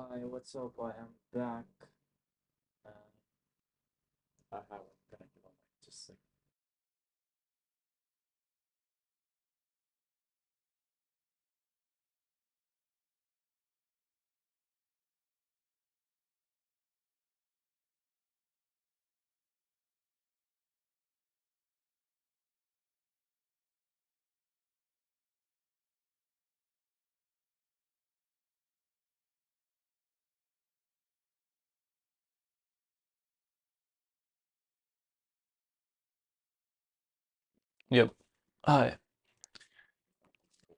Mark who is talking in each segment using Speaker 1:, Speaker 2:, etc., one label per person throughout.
Speaker 1: Hi, what's up? I am back. And I haven't connected on mic. Just a second. Yep. Hi,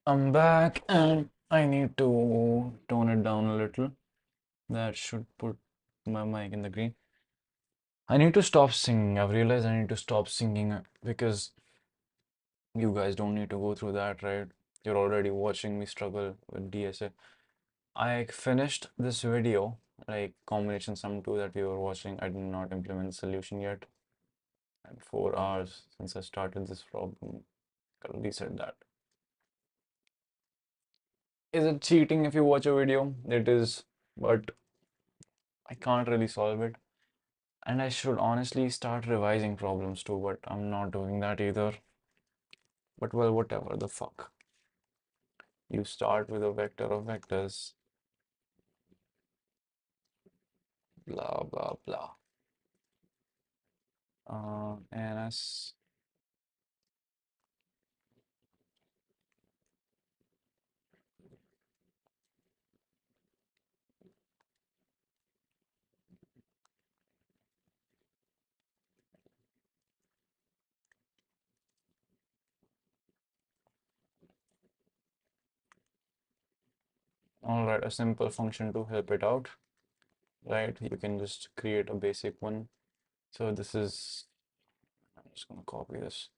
Speaker 1: I'm back and I need to tone it down a little. That should put my mic in the green. I need to stop singing. I've realized I need to stop singing because you guys don't need to go through that, right? You're already watching me struggle with DSA. I finished this video, like combination sum 2 that we were watching. I did not implement the solution yet. And 4 hours since I started this problem. Gotta reset that. Is it cheating if you watch a video? It is, but I can't really solve it. And I should honestly start revising problems too, but I'm not doing that either. But well, whatever the fuck. You start with a vector of vectors, blah blah blah. NS. All right, a simple function to help it out, right? You can just create a basic one. So this is, I'm just gonna copy this.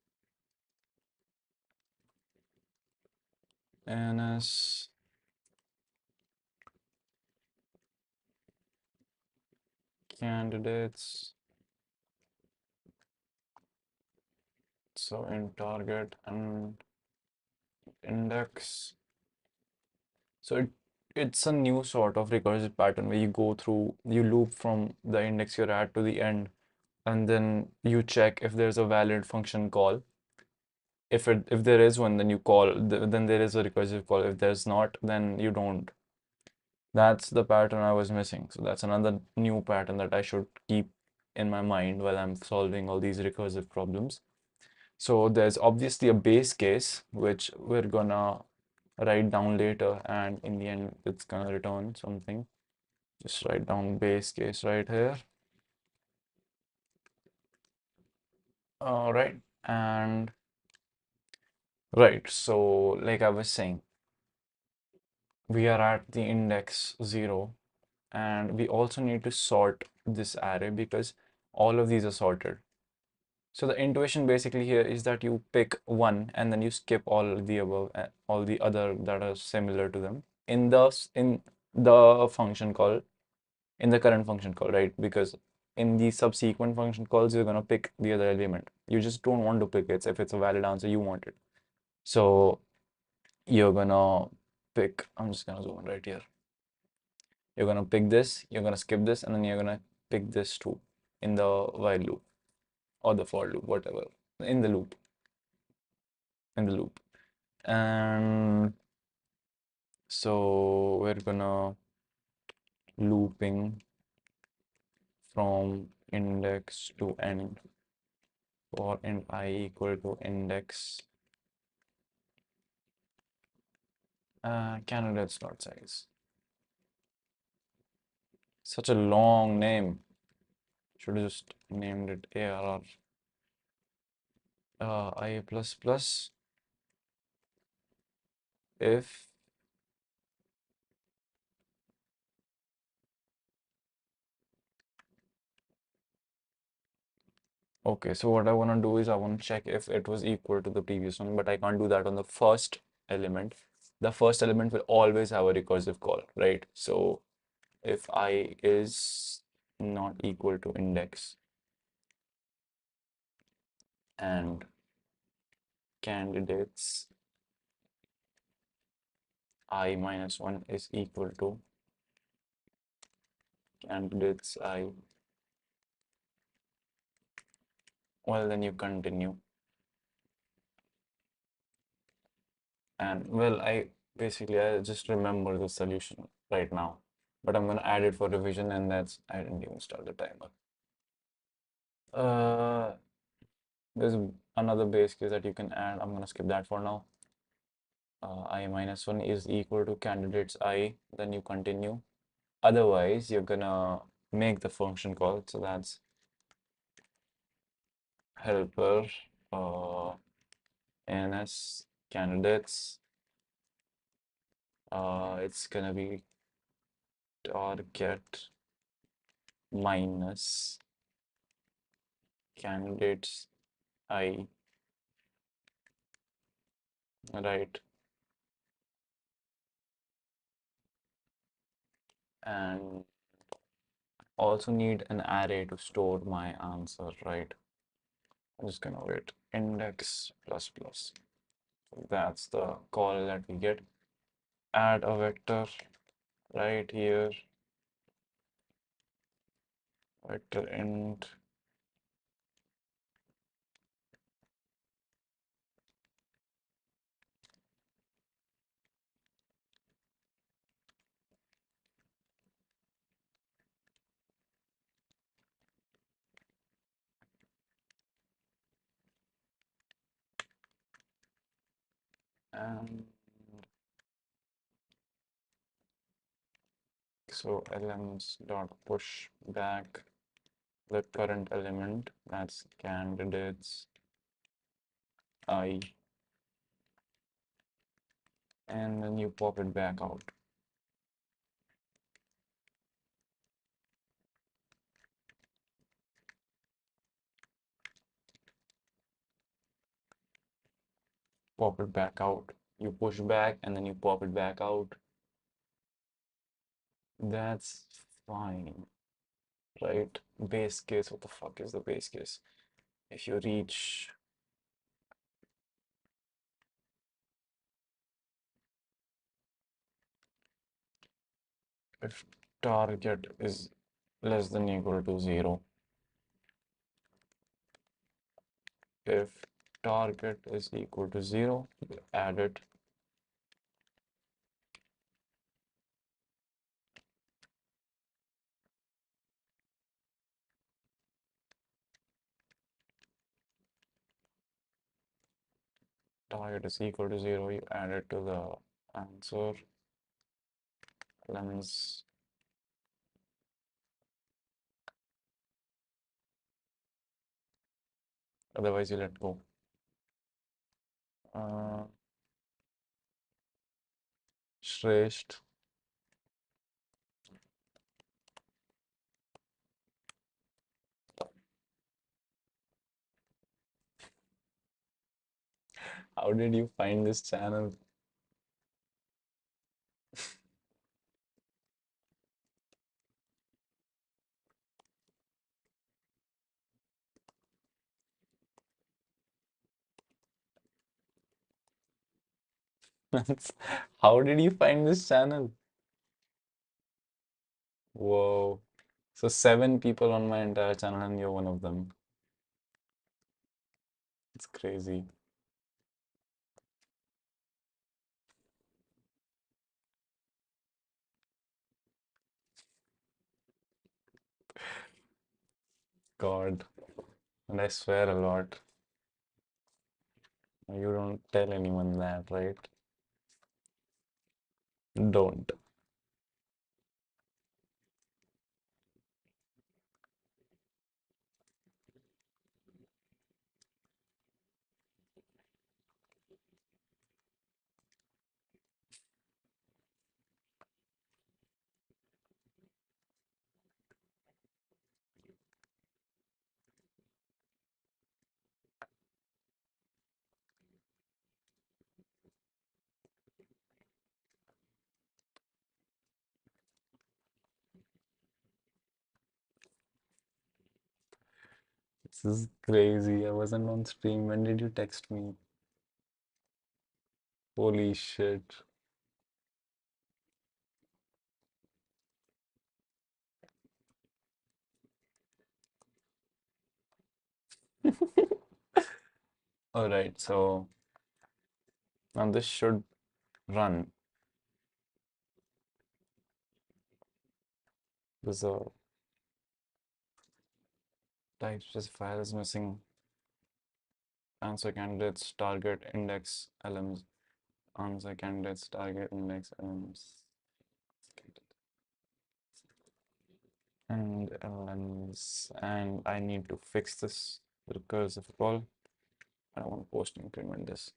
Speaker 1: NS candidates. So in target and index. So it's a new sort of recursive pattern where you go through, you loop from the index you're at to the end, and then you check if there's a valid function call. If there is one, then you call, then there is a recursive call. If there's not, then you don't. That's the pattern I was missing. So that's another new pattern that I should keep in my mind while I'm solving all these recursive problems. So there's obviously a base case, which we're gonna write down later, and in the end, it's gonna return something. Just write down base case right here. All right, and right, so like I was saying, we are at the index 0, and we also need to sort this array because all of these are sorted. So the intuition basically here is that you pick one and then you skip all the above, all the other that are similar to them in the function call, in the current function call, right? Because in the subsequent function calls, you're gonna pick the other element. You just don't want to pick it if it's a valid answer, you want it. So you're gonna pick, I'm just gonna zoom in right here. You're gonna pick this, you're gonna skip this, and then you're gonna pick this too in the while loop or the for loop, whatever, in the loop, in the loop. And so we're gonna looping from index to end for int I equal to index candidates dot size. Such a long name. Should have just named it ARR I plus plus if okay, so what I want to do is I want to check if it was equal to the previous one, but I can't do that on the first element. The first element will always have a recursive call, right? So if I is not equal to index and candidates I minus 1 is equal to candidates I. Well, then you continue. And well, I just remember the solution right now, but I'm gonna add it for revision, and that's I didn't even start the timer. Uh, there's another base case that you can add. I'm gonna skip that for now. I minus 1 is equal to candidates I, then you continue. Otherwise, you're gonna make the function call. So that's helper ns candidates. It's gonna be target minus candidates I, right? And also need an array to store my answer, right? I'm just gonna wait index plus plus. That's the call that we get. Add a vector right here, vector int, and so elements dot push back the current element, that's candidates I, and then you pop it back out. Pop it back out. You push back and then you pop it back out. That's fine, right? Base case, what the fuck is the base case? If you reach if target is less than equal to 0, if target is equal to 0, you add it. Target is equal to 0, you add it to the answer. Lemons. Otherwise, you let go. Uh, Shresht. How did you find this channel? How did you find this channel? Whoa. So 7 people on my entire channel and you're one of them. It's crazy. God. And I swear a lot. You don't tell anyone that, right? Don't. This is crazy. I wasn't on stream. When did you text me? Holy shit. All right, so now this should run. The type specifier is missing. Answer candidates target index LMs. Answer candidates target index LMs. And LMs. And I need to fix this recursive call. I want to post increment this.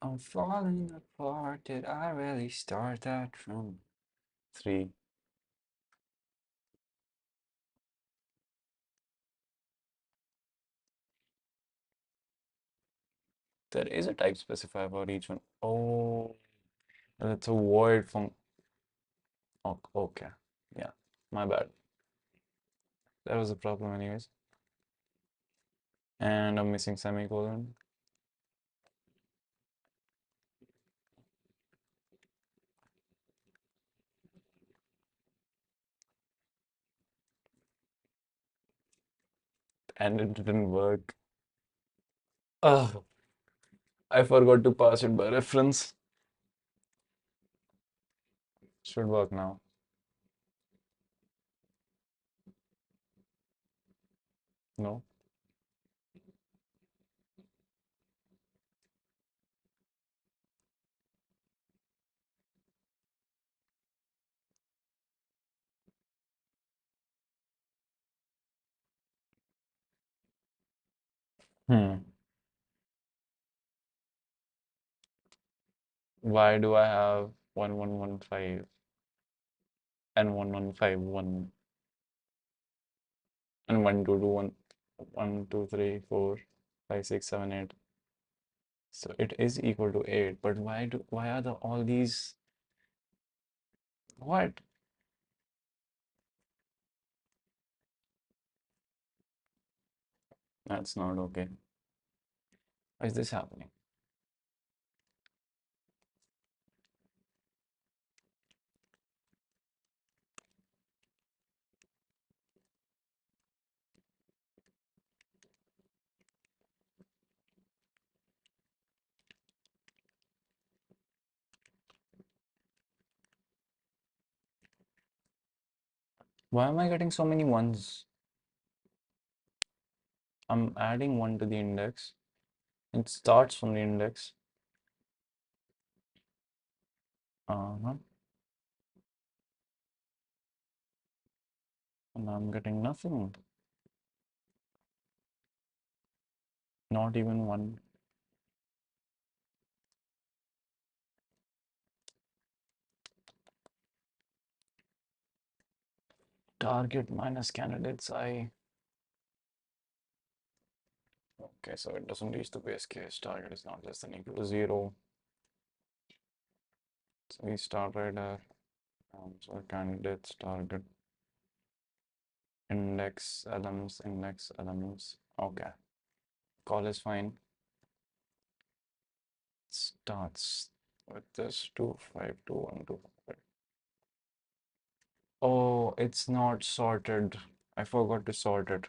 Speaker 1: I'm falling apart. Did I really start that from 3? There is a type specifier for each one. Oh, it's a void from. Oh, okay. Yeah, my bad. That was a problem, anyways. And I'm missing semicolon. And it didn't work. Oh, I forgot to pass it by reference. Should work now. No. Hmm. Why do I have 1115 and 1151 and 1221 1 2 3 4 5 6 7 8? So it is equal to 8, but why are the all these what? That's not okay. Why is this happening? Why am I getting so many ones? I'm adding 1 to the index. It starts from the index. Uh-huh. And I'm getting nothing. Not even one. Target minus candidates I. Okay, so it doesn't reach the base case. Target is not less than equal to 0. So we start right there. So candidates target index elements. Okay, call is fine. Starts with this 25212. Oh, it's not sorted. I forgot to sort it.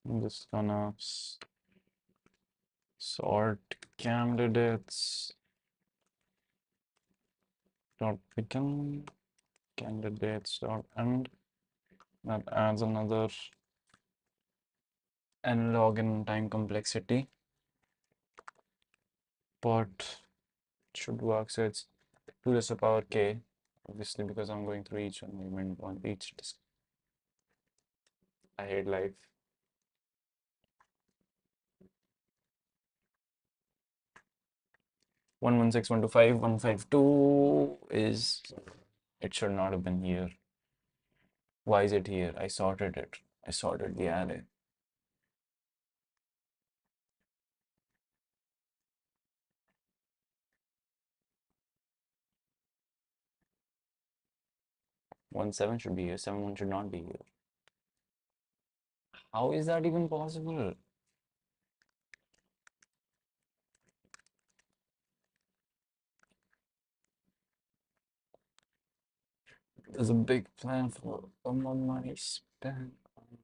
Speaker 1: I'm just gonna sort candidates dot begin candidates dot end. That adds another n log in time complexity, but should work. So it's 2 to the power k, obviously because I'm going through each one element on each disk. I hate life. 116.125.152 is, it should not have been here. Why is it here? I sorted it. I sorted the array. 1 7 should be here, 7 1 should not be here. How is that even possible? There's a big plan for more money spent on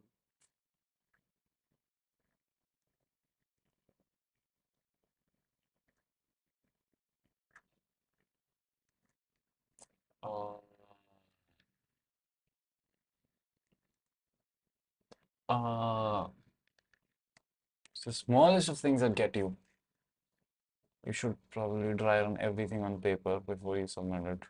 Speaker 1: it's the smallest of things that get you. You should probably dry run everything on paper before you submit it.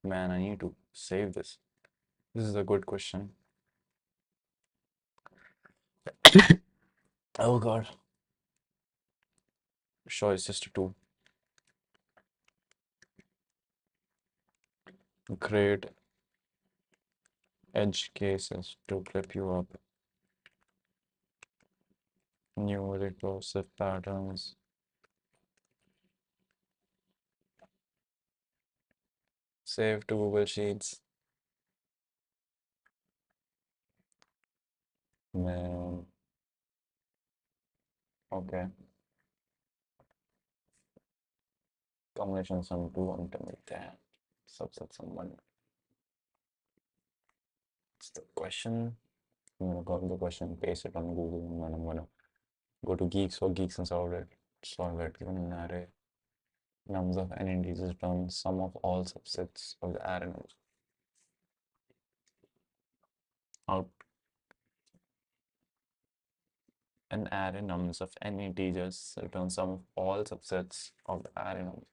Speaker 1: Man, I need to save this. This is a good question. Oh God. Sure, it's just a 2. Create edge cases to clip you up. New recursive patterns. Save to Google Sheets. Man, okay. Combination sum 2 intermediate subset sum 1. It's the question. I'm gonna go to the question, paste it on Google, and then I'm gonna go to geeks or geeks and solve it, given an array. Nums of n integers return sum of all subsets of the array nums. Out an array nums of n integers return sum of all subsets of the array nums.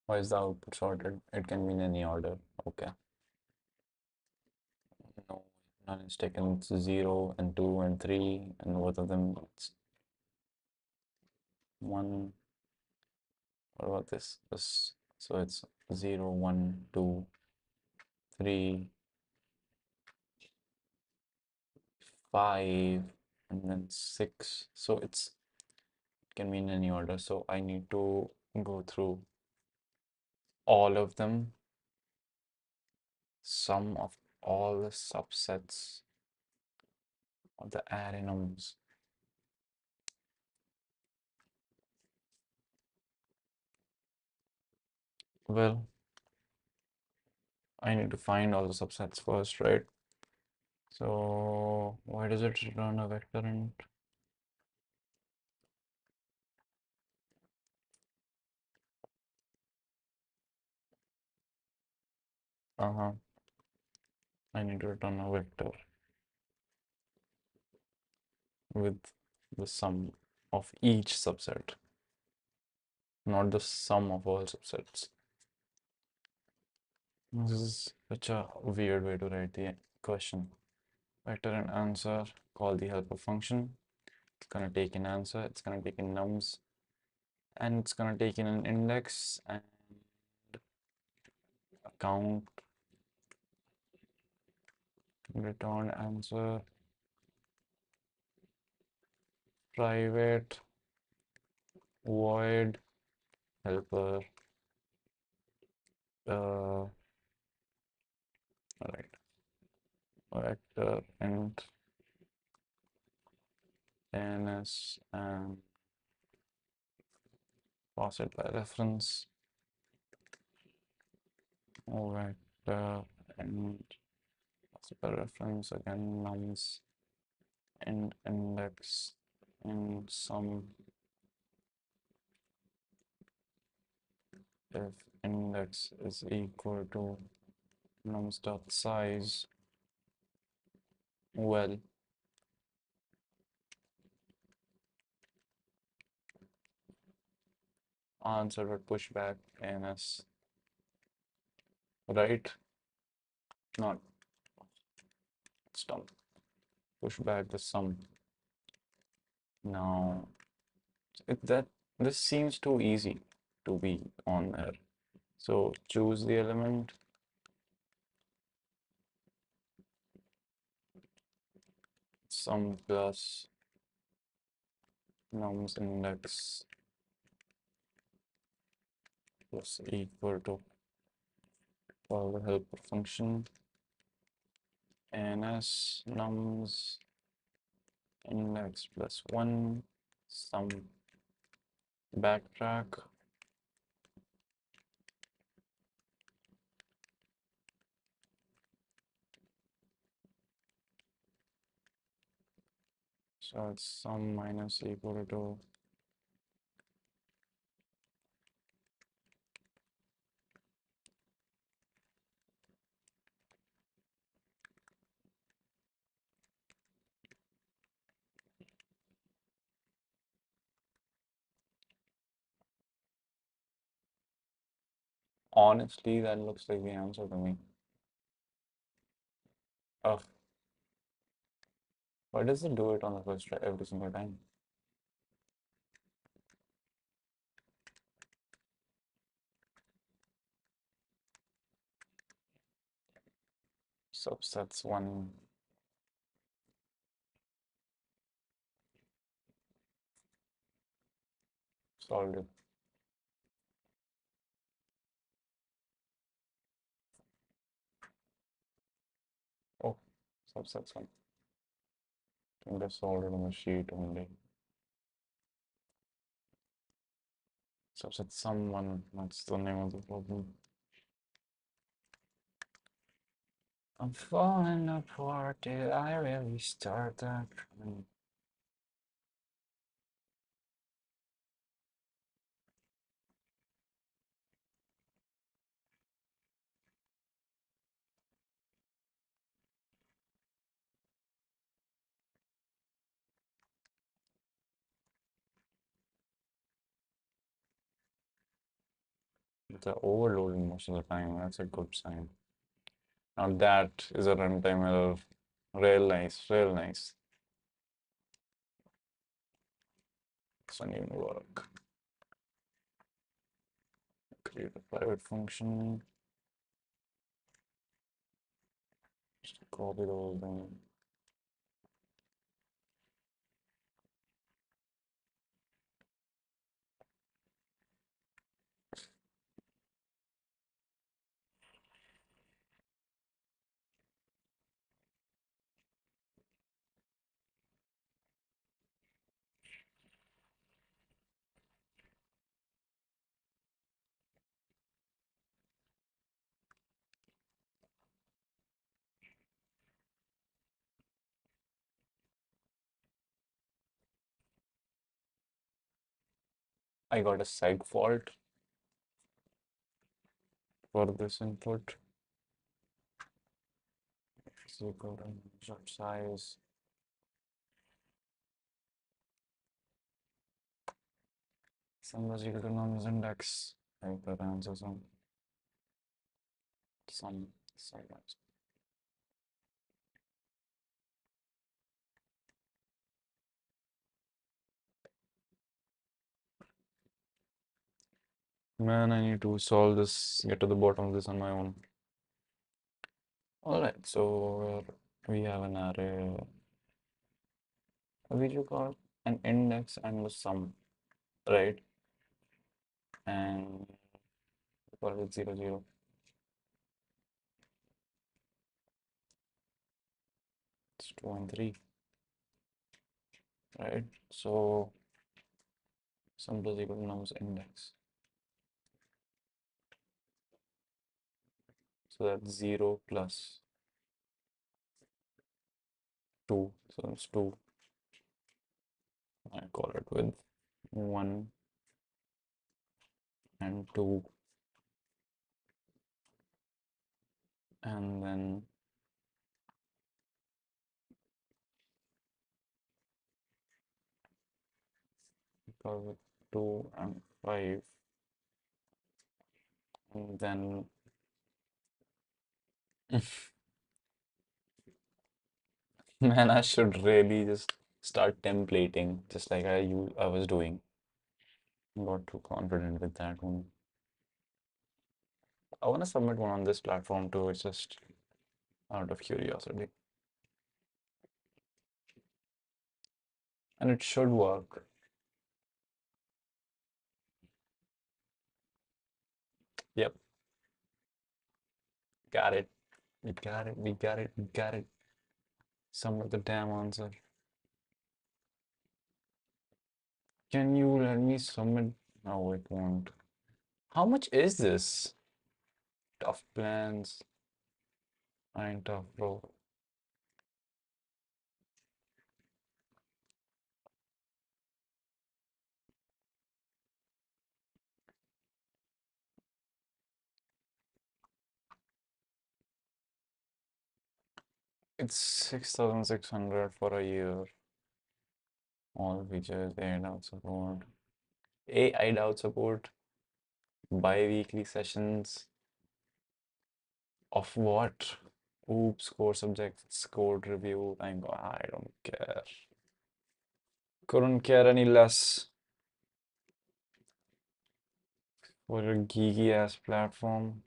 Speaker 1: Why is the output sorted? It can be in any order. Okay. No, none is taken. It's 0 and 2 and 3, and both of them it's 1. What about this? So it's 0, 1, 2, 3, 5, and then 6. So it can be in any order. So I need to go through all of them, sum of all the subsets of the array nums. Well, I need to find all the subsets first, right? So why does it return a vector int? Uh-huh. I need to return a vector with the sum of each subset, not the sum of all subsets. This is such a weird way to write the question. Vector and answer, call the helper function. It's gonna take an answer, it's gonna take in nums, and it's gonna take in an index and a count, return answer, private void helper. All right, vector int ns and pass it by reference. Vector and pass it by reference again nums and index and sum if index is equal to nums dot size. Well, answer dot pushback ns, right? Not, it's dumb. push back the sum. Now, that this seems too easy to be on there. So choose the element, sum plus nums index plus equal to call the helper function ns nums index plus 1 sum backtrack. So it's sum minus equal to honestly that looks like the answer to me. Ugh, why does it do it on the first try every single time? Subsets 1 solved it. Oh, subsets 1. I think they solved it on the sheet only. Subset sum 1, that's the name of the problem. I'm falling apart, did I really start that? They're overloading most of the time, that's a good sign. Now that is a runtime error. Real nice, real nice. Doesn't even work. Create a private function. Just copy the whole thing. I got a seg fault for this input. Is equal to short size. Sum was equal to nums index. Type that answer some size. Man, I need to solve this, get to the bottom of this on my own. Alright, so we have an array, what did you call an index and the sum, right? And we call it 0, 0. It's 2 and 3, right? So sum plus equal to nums index. So that's 0 plus 2. So it's 2. I call it with 1 and 2. And then call it 2 and 5. And then Man, I should really just start templating, just like I was doing. Got too confident with that one. I want to submit one on this platform too. It's just out of curiosity, and it should work. Yep, got it. We got it. We got it. We got it. Submit the damn answer. Can you let me submit? No, it won't. How much is this? Tough plans. I ain't tough, bro. It's 6,600 for a year. All features, AI doubt support. AI doubt support. Bi-weekly sessions. Of what? Oops, core subjects, code review. I don't care. Couldn't care any less for a geeky ass platform.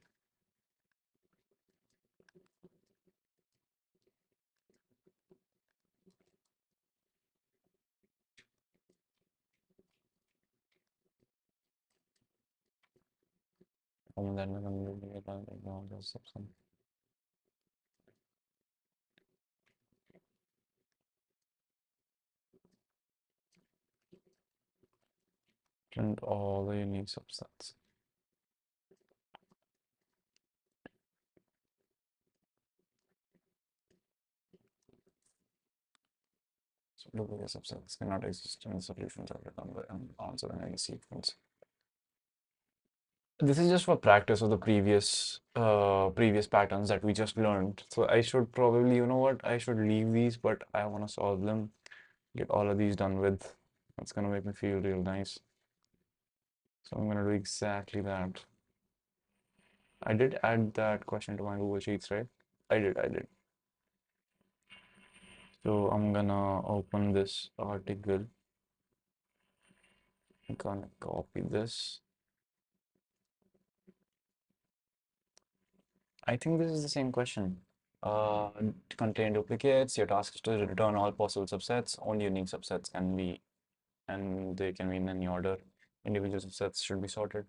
Speaker 1: And then we're gonna do it on all those substance. And all the unique subsets. So duplicate subsets cannot exist in solutions of an answer in any sequence. This is just for practice of the previous patterns that we just learned. So I should probably, you know what, I should leave these, but I want to solve them, get all of these done with. That's gonna make me feel real nice. So I'm gonna do exactly that. I did add that question to my Google Sheets, right? I did. So I'm gonna open this article. I'm gonna copy this. I think this is the same question. To contain duplicates, your task is to return all possible subsets. Only unique subsets can be, and they can be in any order. Individual subsets should be sorted.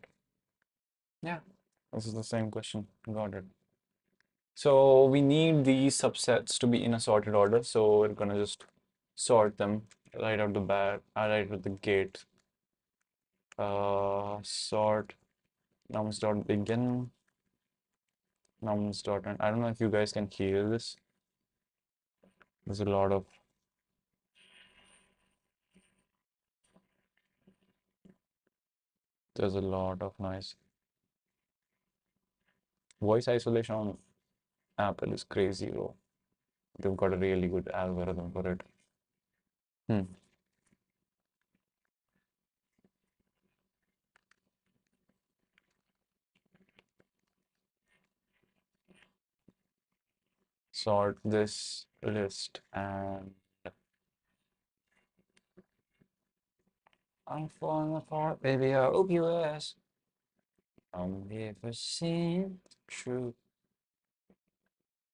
Speaker 1: Yeah, this is the same question. Got it. So we need these subsets to be in a sorted order. So we're gonna just sort them right out the bat, right out the gate. Sort nums dot begin, nums dot end. I don't know if you guys can hear this. There's a lot of noise. Voice isolation on Apple is crazy, bro. They've got a really good algorithm for it. Hmm. Sort this list and I'm falling apart, baby. I hope you ask. I'm never seen truth.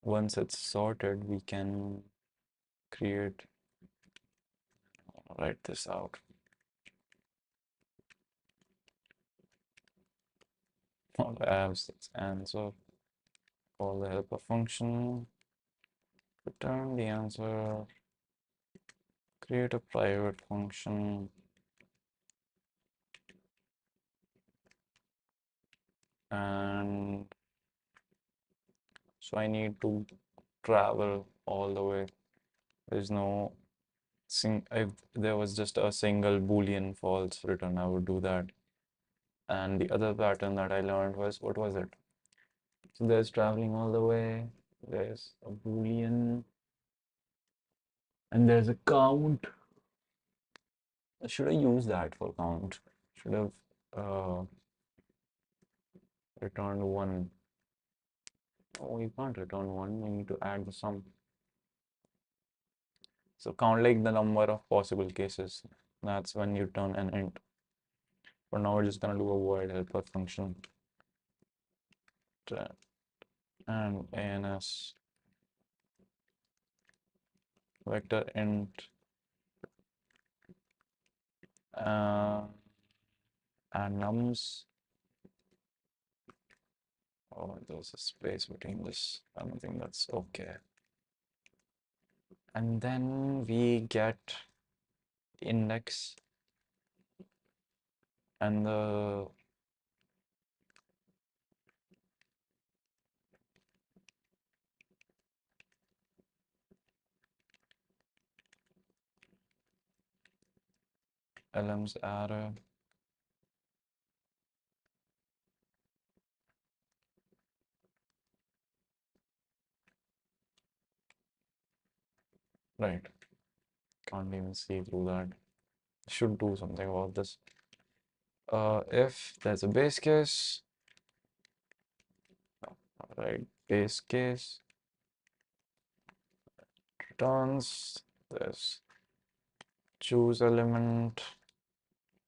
Speaker 1: Once it's sorted, we can create, write this out. All the apps, its answer, call the helper function, return the answer, create a private function, and so I need to travel all the way. There's no if there was just a single Boolean false return, I would do that. And the other pattern that I learned was, what was it? So there's traveling all the way, there's a Boolean, and there's a count. Should I use that for count? Should have uh, returned one. Oh, you can't return one, you need to add the sum. So count like the number of possible cases. That's when you turn an int. For now, we're just gonna do a void helper function and ans vector int uh, and nums. Oh, there's a space between this. I don't think that's okay. And then we get index and the elements array. Right. Can't even see through that. Should do something about this. If there's a base case, right, base case returns this choose element,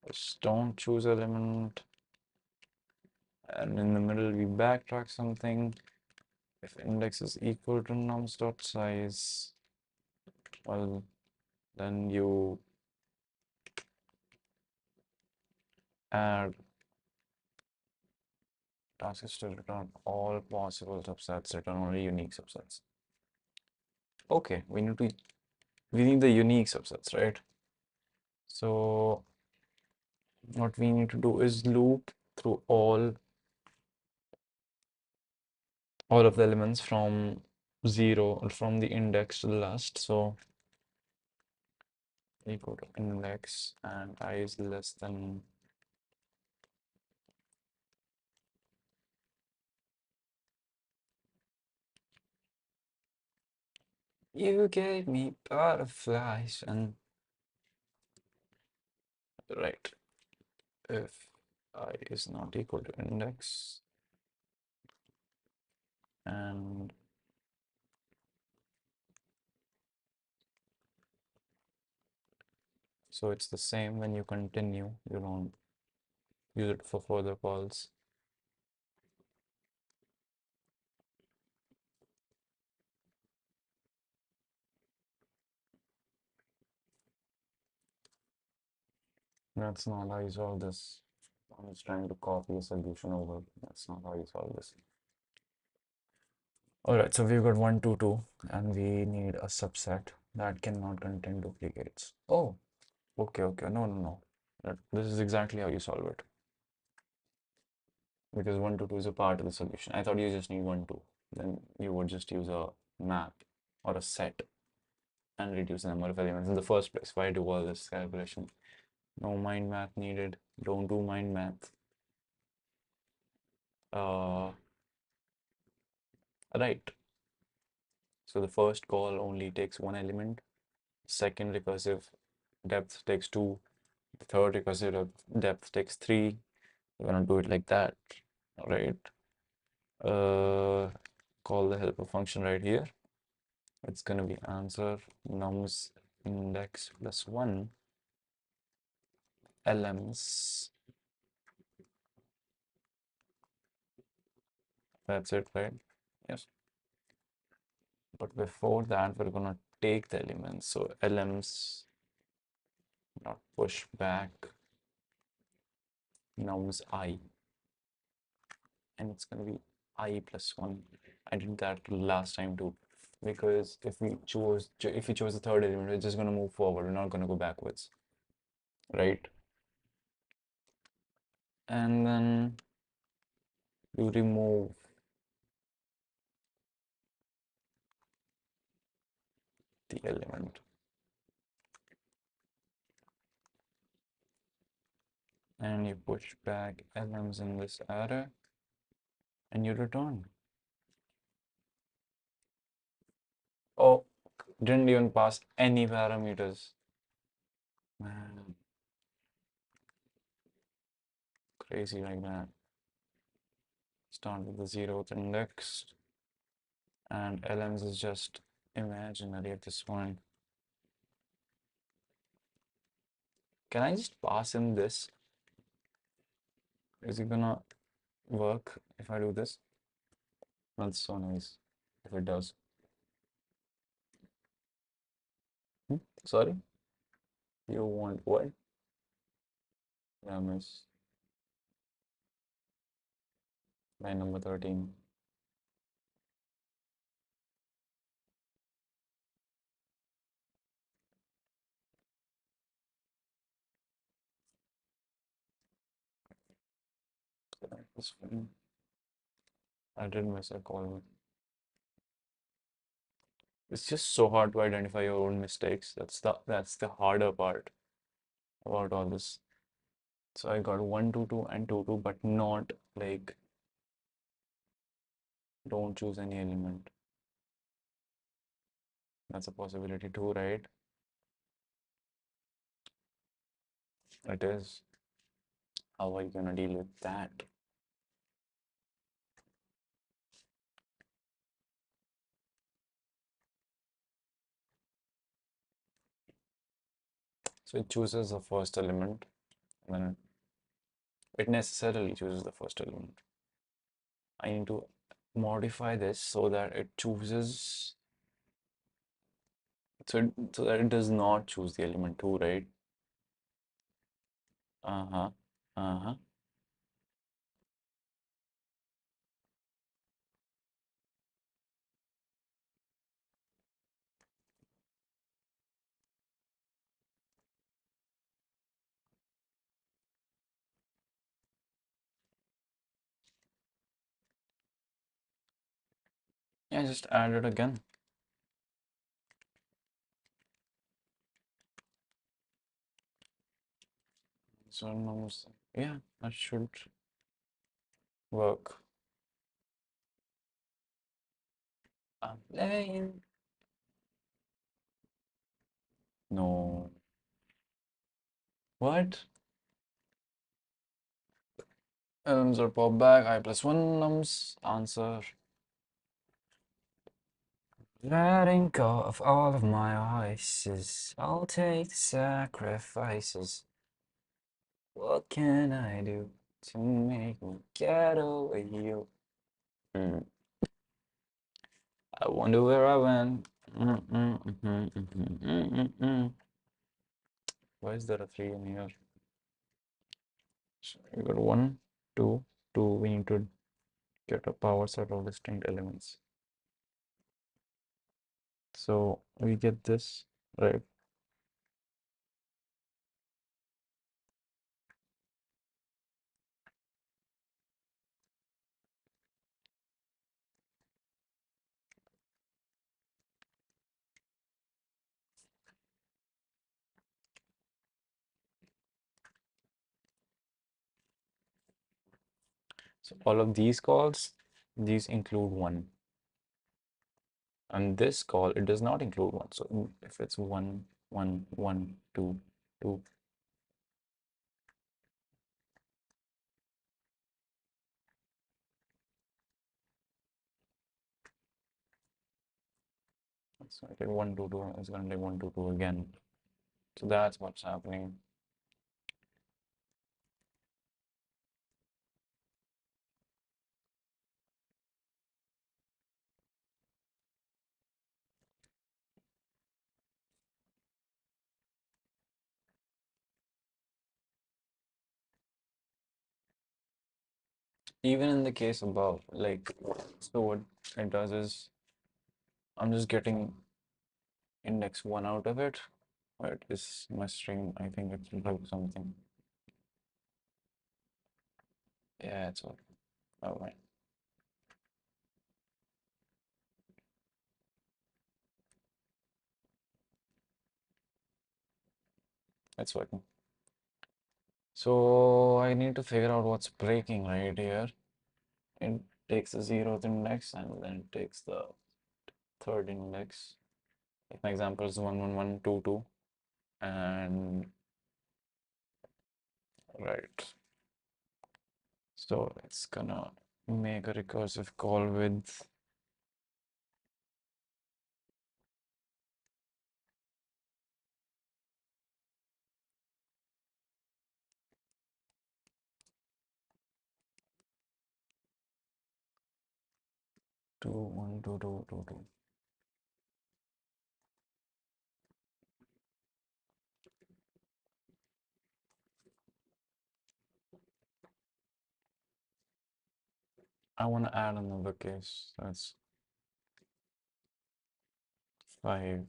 Speaker 1: this don't choose element, and in the middle we backtrack something. If index is equal to nums dot size, well, then you add task is to return all possible subsets, return only unique subsets. Okay, we need the unique subsets, right? So what we need to do is loop through all of the elements from 0 or from the index to the last. So equal to index and I is less than you gave me butterflies and right. If I is not equal to index and so it's the same when you continue, you don't use it for further calls. That's not how you solve this. I'm just trying to copy a solution over. That's not how you solve this. Alright, so we've got 1, 2, 2, and we need a subset that cannot contain duplicates. Oh, okay, okay. No, no, no. This is exactly how you solve it. Because 1, 2, 2 is a part of the solution. I thought you just need 1, 2. Then you would just use a map or a set and reduce the number of elements in the first place. Why do all this calculation? No mind math needed. Don't do mind math. Right. So the first call only takes one element. Second recursive depth takes 2. The third recursive depth takes 3. We're gonna do it like that, right? Call the helper function right here. It's gonna be answer nums index plus 1 lms. That's it, right? Yes. But before that, we're gonna take the elements. So lms not push back nums I, and it's gonna be I plus 1. I did that last time too, because if we chose the third element, we're just gonna move forward. We're not gonna go backwards, right? And then you remove the element and you push back lms in this array and you return. Oh, didn't even pass any parameters. Man, crazy like that. Start with the 0th index and lms is just imaginary at this point. Can I just pass in this? Is it gonna work if I do this? That's so nice if it does. Hmm? Sorry? You want what? Yeah, miss. Line number 13. That's fine. I did miss a call. It's just so hard to identify your own mistakes. That's the harder part about all this. So I got 122 and 22, but not like don't choose any element. That's a possibility too, right? It is. How are you gonna deal with that? So it chooses the first element, then it necessarily chooses the first element. I need to modify this so that it chooses, so that it does not choose the element 2, right? Uh-huh. Uh-huh. Yeah, just add it again. So yeah, that should work. I'm playing. No. What? Elements are pop back. I plus one nums. Answer. Letting go of all of my vices. I'll take the sacrifices. What can I do to make me get over you? Mm. I wonder where I went. Why is there a 3 in here? So we got 1, 2, 2. We need to get a power set of distinct elements. So we get this, right? So all of these calls, these include 1. And this call, it does not include 1. So if it's 1, 1, 1, 2, 2, so I get 1, 2, 2, it's going to take 1, 2, 2 again. So that's what's happening. Even in the case above, like, so what it does is I'm just getting index 1 out of it. What is my string? I think it's like something. Yeah, it's all. Oh, right. It's working. So I need to figure out what's breaking right here. It takes the 0th index and then it takes the 3rd index. Like my example is 1, 1, 1, 2, 2. And right. So it's gonna make a recursive call with 2, 1, 2, 2, 2, 2. I want to add another case. That's 5.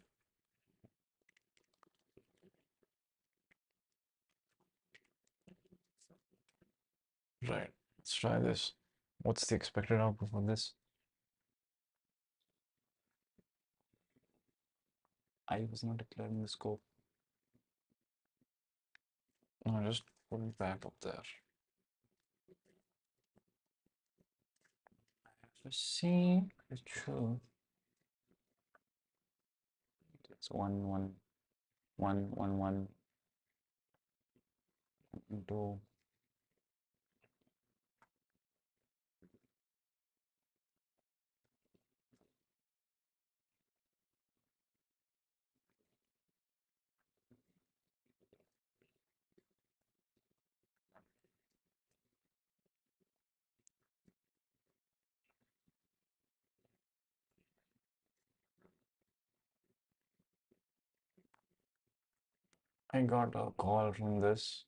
Speaker 1: Right. Let's try this. What's the expected output for this? I was not declaring the scope. No, just put it back up there. Let's see. It's true. It's 1, 1, 1, 1, 1, 2. I got a call from this.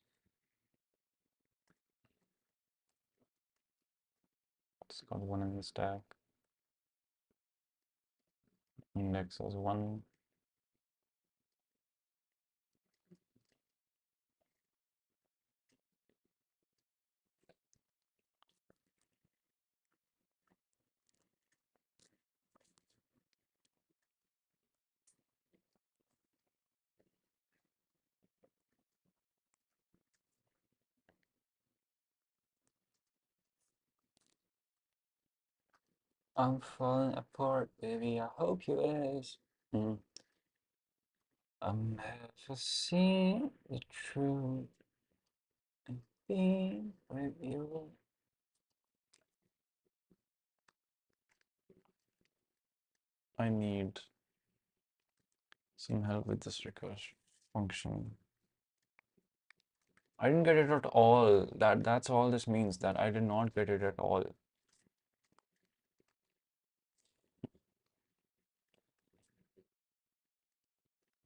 Speaker 1: It's got 1 in the stack. Index is 1. I'm falling apart, baby. I hope you is. I'm never seen the truth and being with you. I need some help with this recursion function. I didn't get it at all. That's all this means, that I did not get it at all.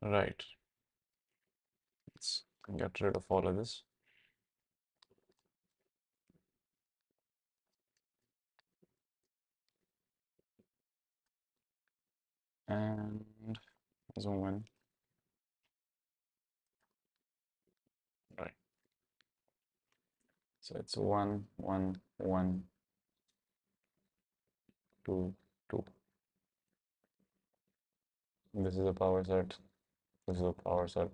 Speaker 1: Right. Let's get rid of all of this. And zoom in. Right. So it's 1, 1, 1, 2, 2. This is a power set. This is a power set.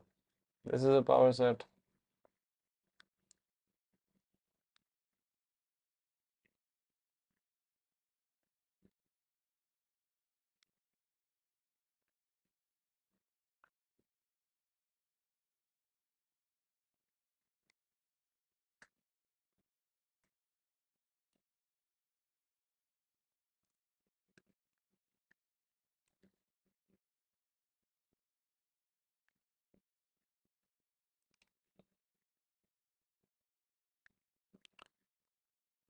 Speaker 1: This is a power set.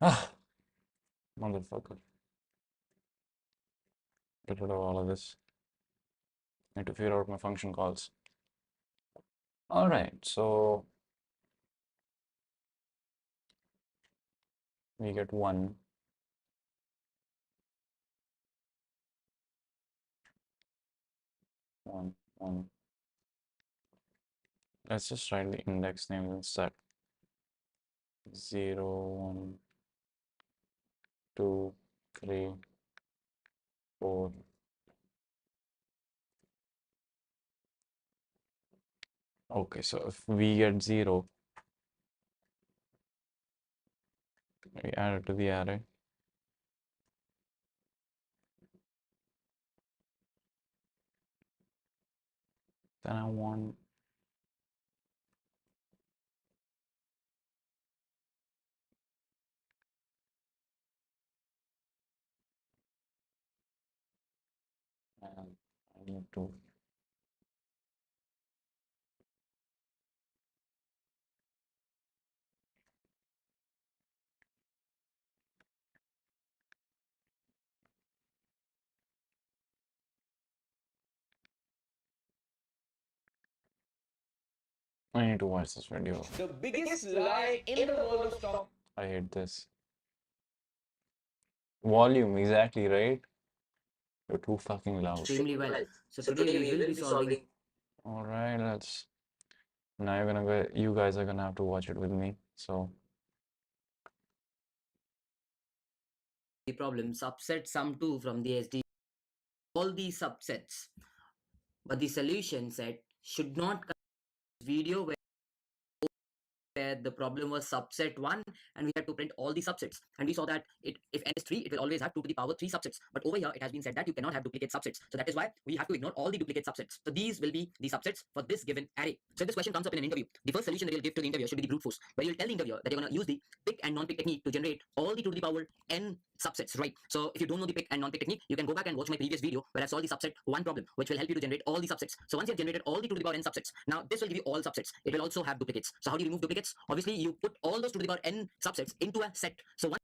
Speaker 1: Ah, motherfucker. Get rid of all of this. Need to figure out my function calls. All right, so we get 1, 1, 1. Let's just write the index name instead. 0, 1, 2, 3, 4. Okay, so if we get 0, we add it to the array. Then I want and I need to I need to watch this video.
Speaker 2: The biggest lie in the world of stock.
Speaker 1: I hate this. Volume, exactly, right? You're too fucking loud.
Speaker 2: Extremely well. So today we will be solving
Speaker 1: Alright, let's. Now you're gonna go. You guys are gonna have to watch it with me. So,
Speaker 2: the problem subset sum 2 from the SD. All these subsets. But the solution set should not come video where the problem was subset 1 and we had to print all the subsets, and we saw that if n is 3 it will always have 2 to the power 3 subsets, but over here it has been said that you cannot have duplicate subsets, so that is why we have to ignore all the duplicate subsets. So these will be the subsets for this given array. So if this question comes up in an interview, the first solution that you'll give to the interviewer should be the brute force, where you'll tell the interviewer that you're going to use the pick and non-pick technique to generate all the 2 to the power n subsets, right? So if you don't know the pick and non-pick technique, you can go back and watch my previous video where I solved the subset 1 problem, which will help you to generate all the subsets. So once you've generated all the 2 to the power n subsets, now this will give you all subsets. It will also have duplicates. So how do you remove duplicates? Obviously you put all those 2 to the power n subsets into a set. So one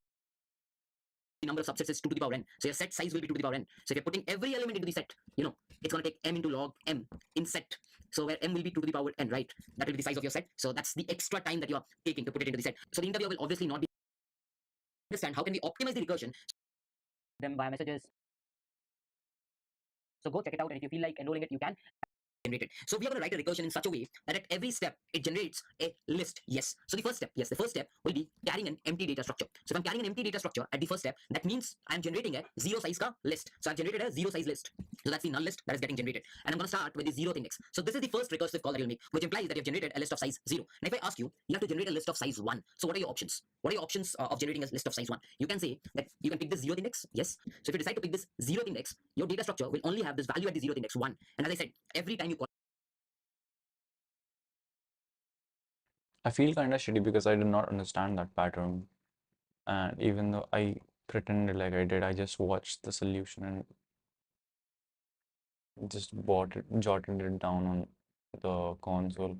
Speaker 2: the number of subsets is 2 to the power n, so your set size will be 2 to the power n. So if you're putting every element into the set, it's going to take m into log m in set, so where m will be 2 to the power n, right? That will be the size of your set. So that's the extra time that you are taking to put it into the set. So the interviewer will obviously not be understand how can we optimize the recursion them via messages. So go check it out, and if you feel like enrolling it, you can. Generated. So we are going to write a recursion in such a way that at every step it generates a list. Yes. So the first step will be carrying an empty data structure. So if I'm carrying an empty data structure at the first step, that means I'm generating a zero size ka list. So I've generated a zero size list. So that's the null list that is getting generated. And I'm going to start with the zeroth index. So this is the first recursive call that you'll make, which implies that you've generated a list of size 0. And if I ask you, you have to generate a list of size 1. So what are your options? What are your options of generating a list of size 1? You can say that you can pick this zeroth index. Yes. So if you decide to pick this zeroth index, your data structure will only have this value at the zeroth index 1. And as I said, every time you call
Speaker 1: I feel kind of shitty because I did not understand that pattern. And even though I pretended like I did, I just watched the solution and just jotted it down on the console.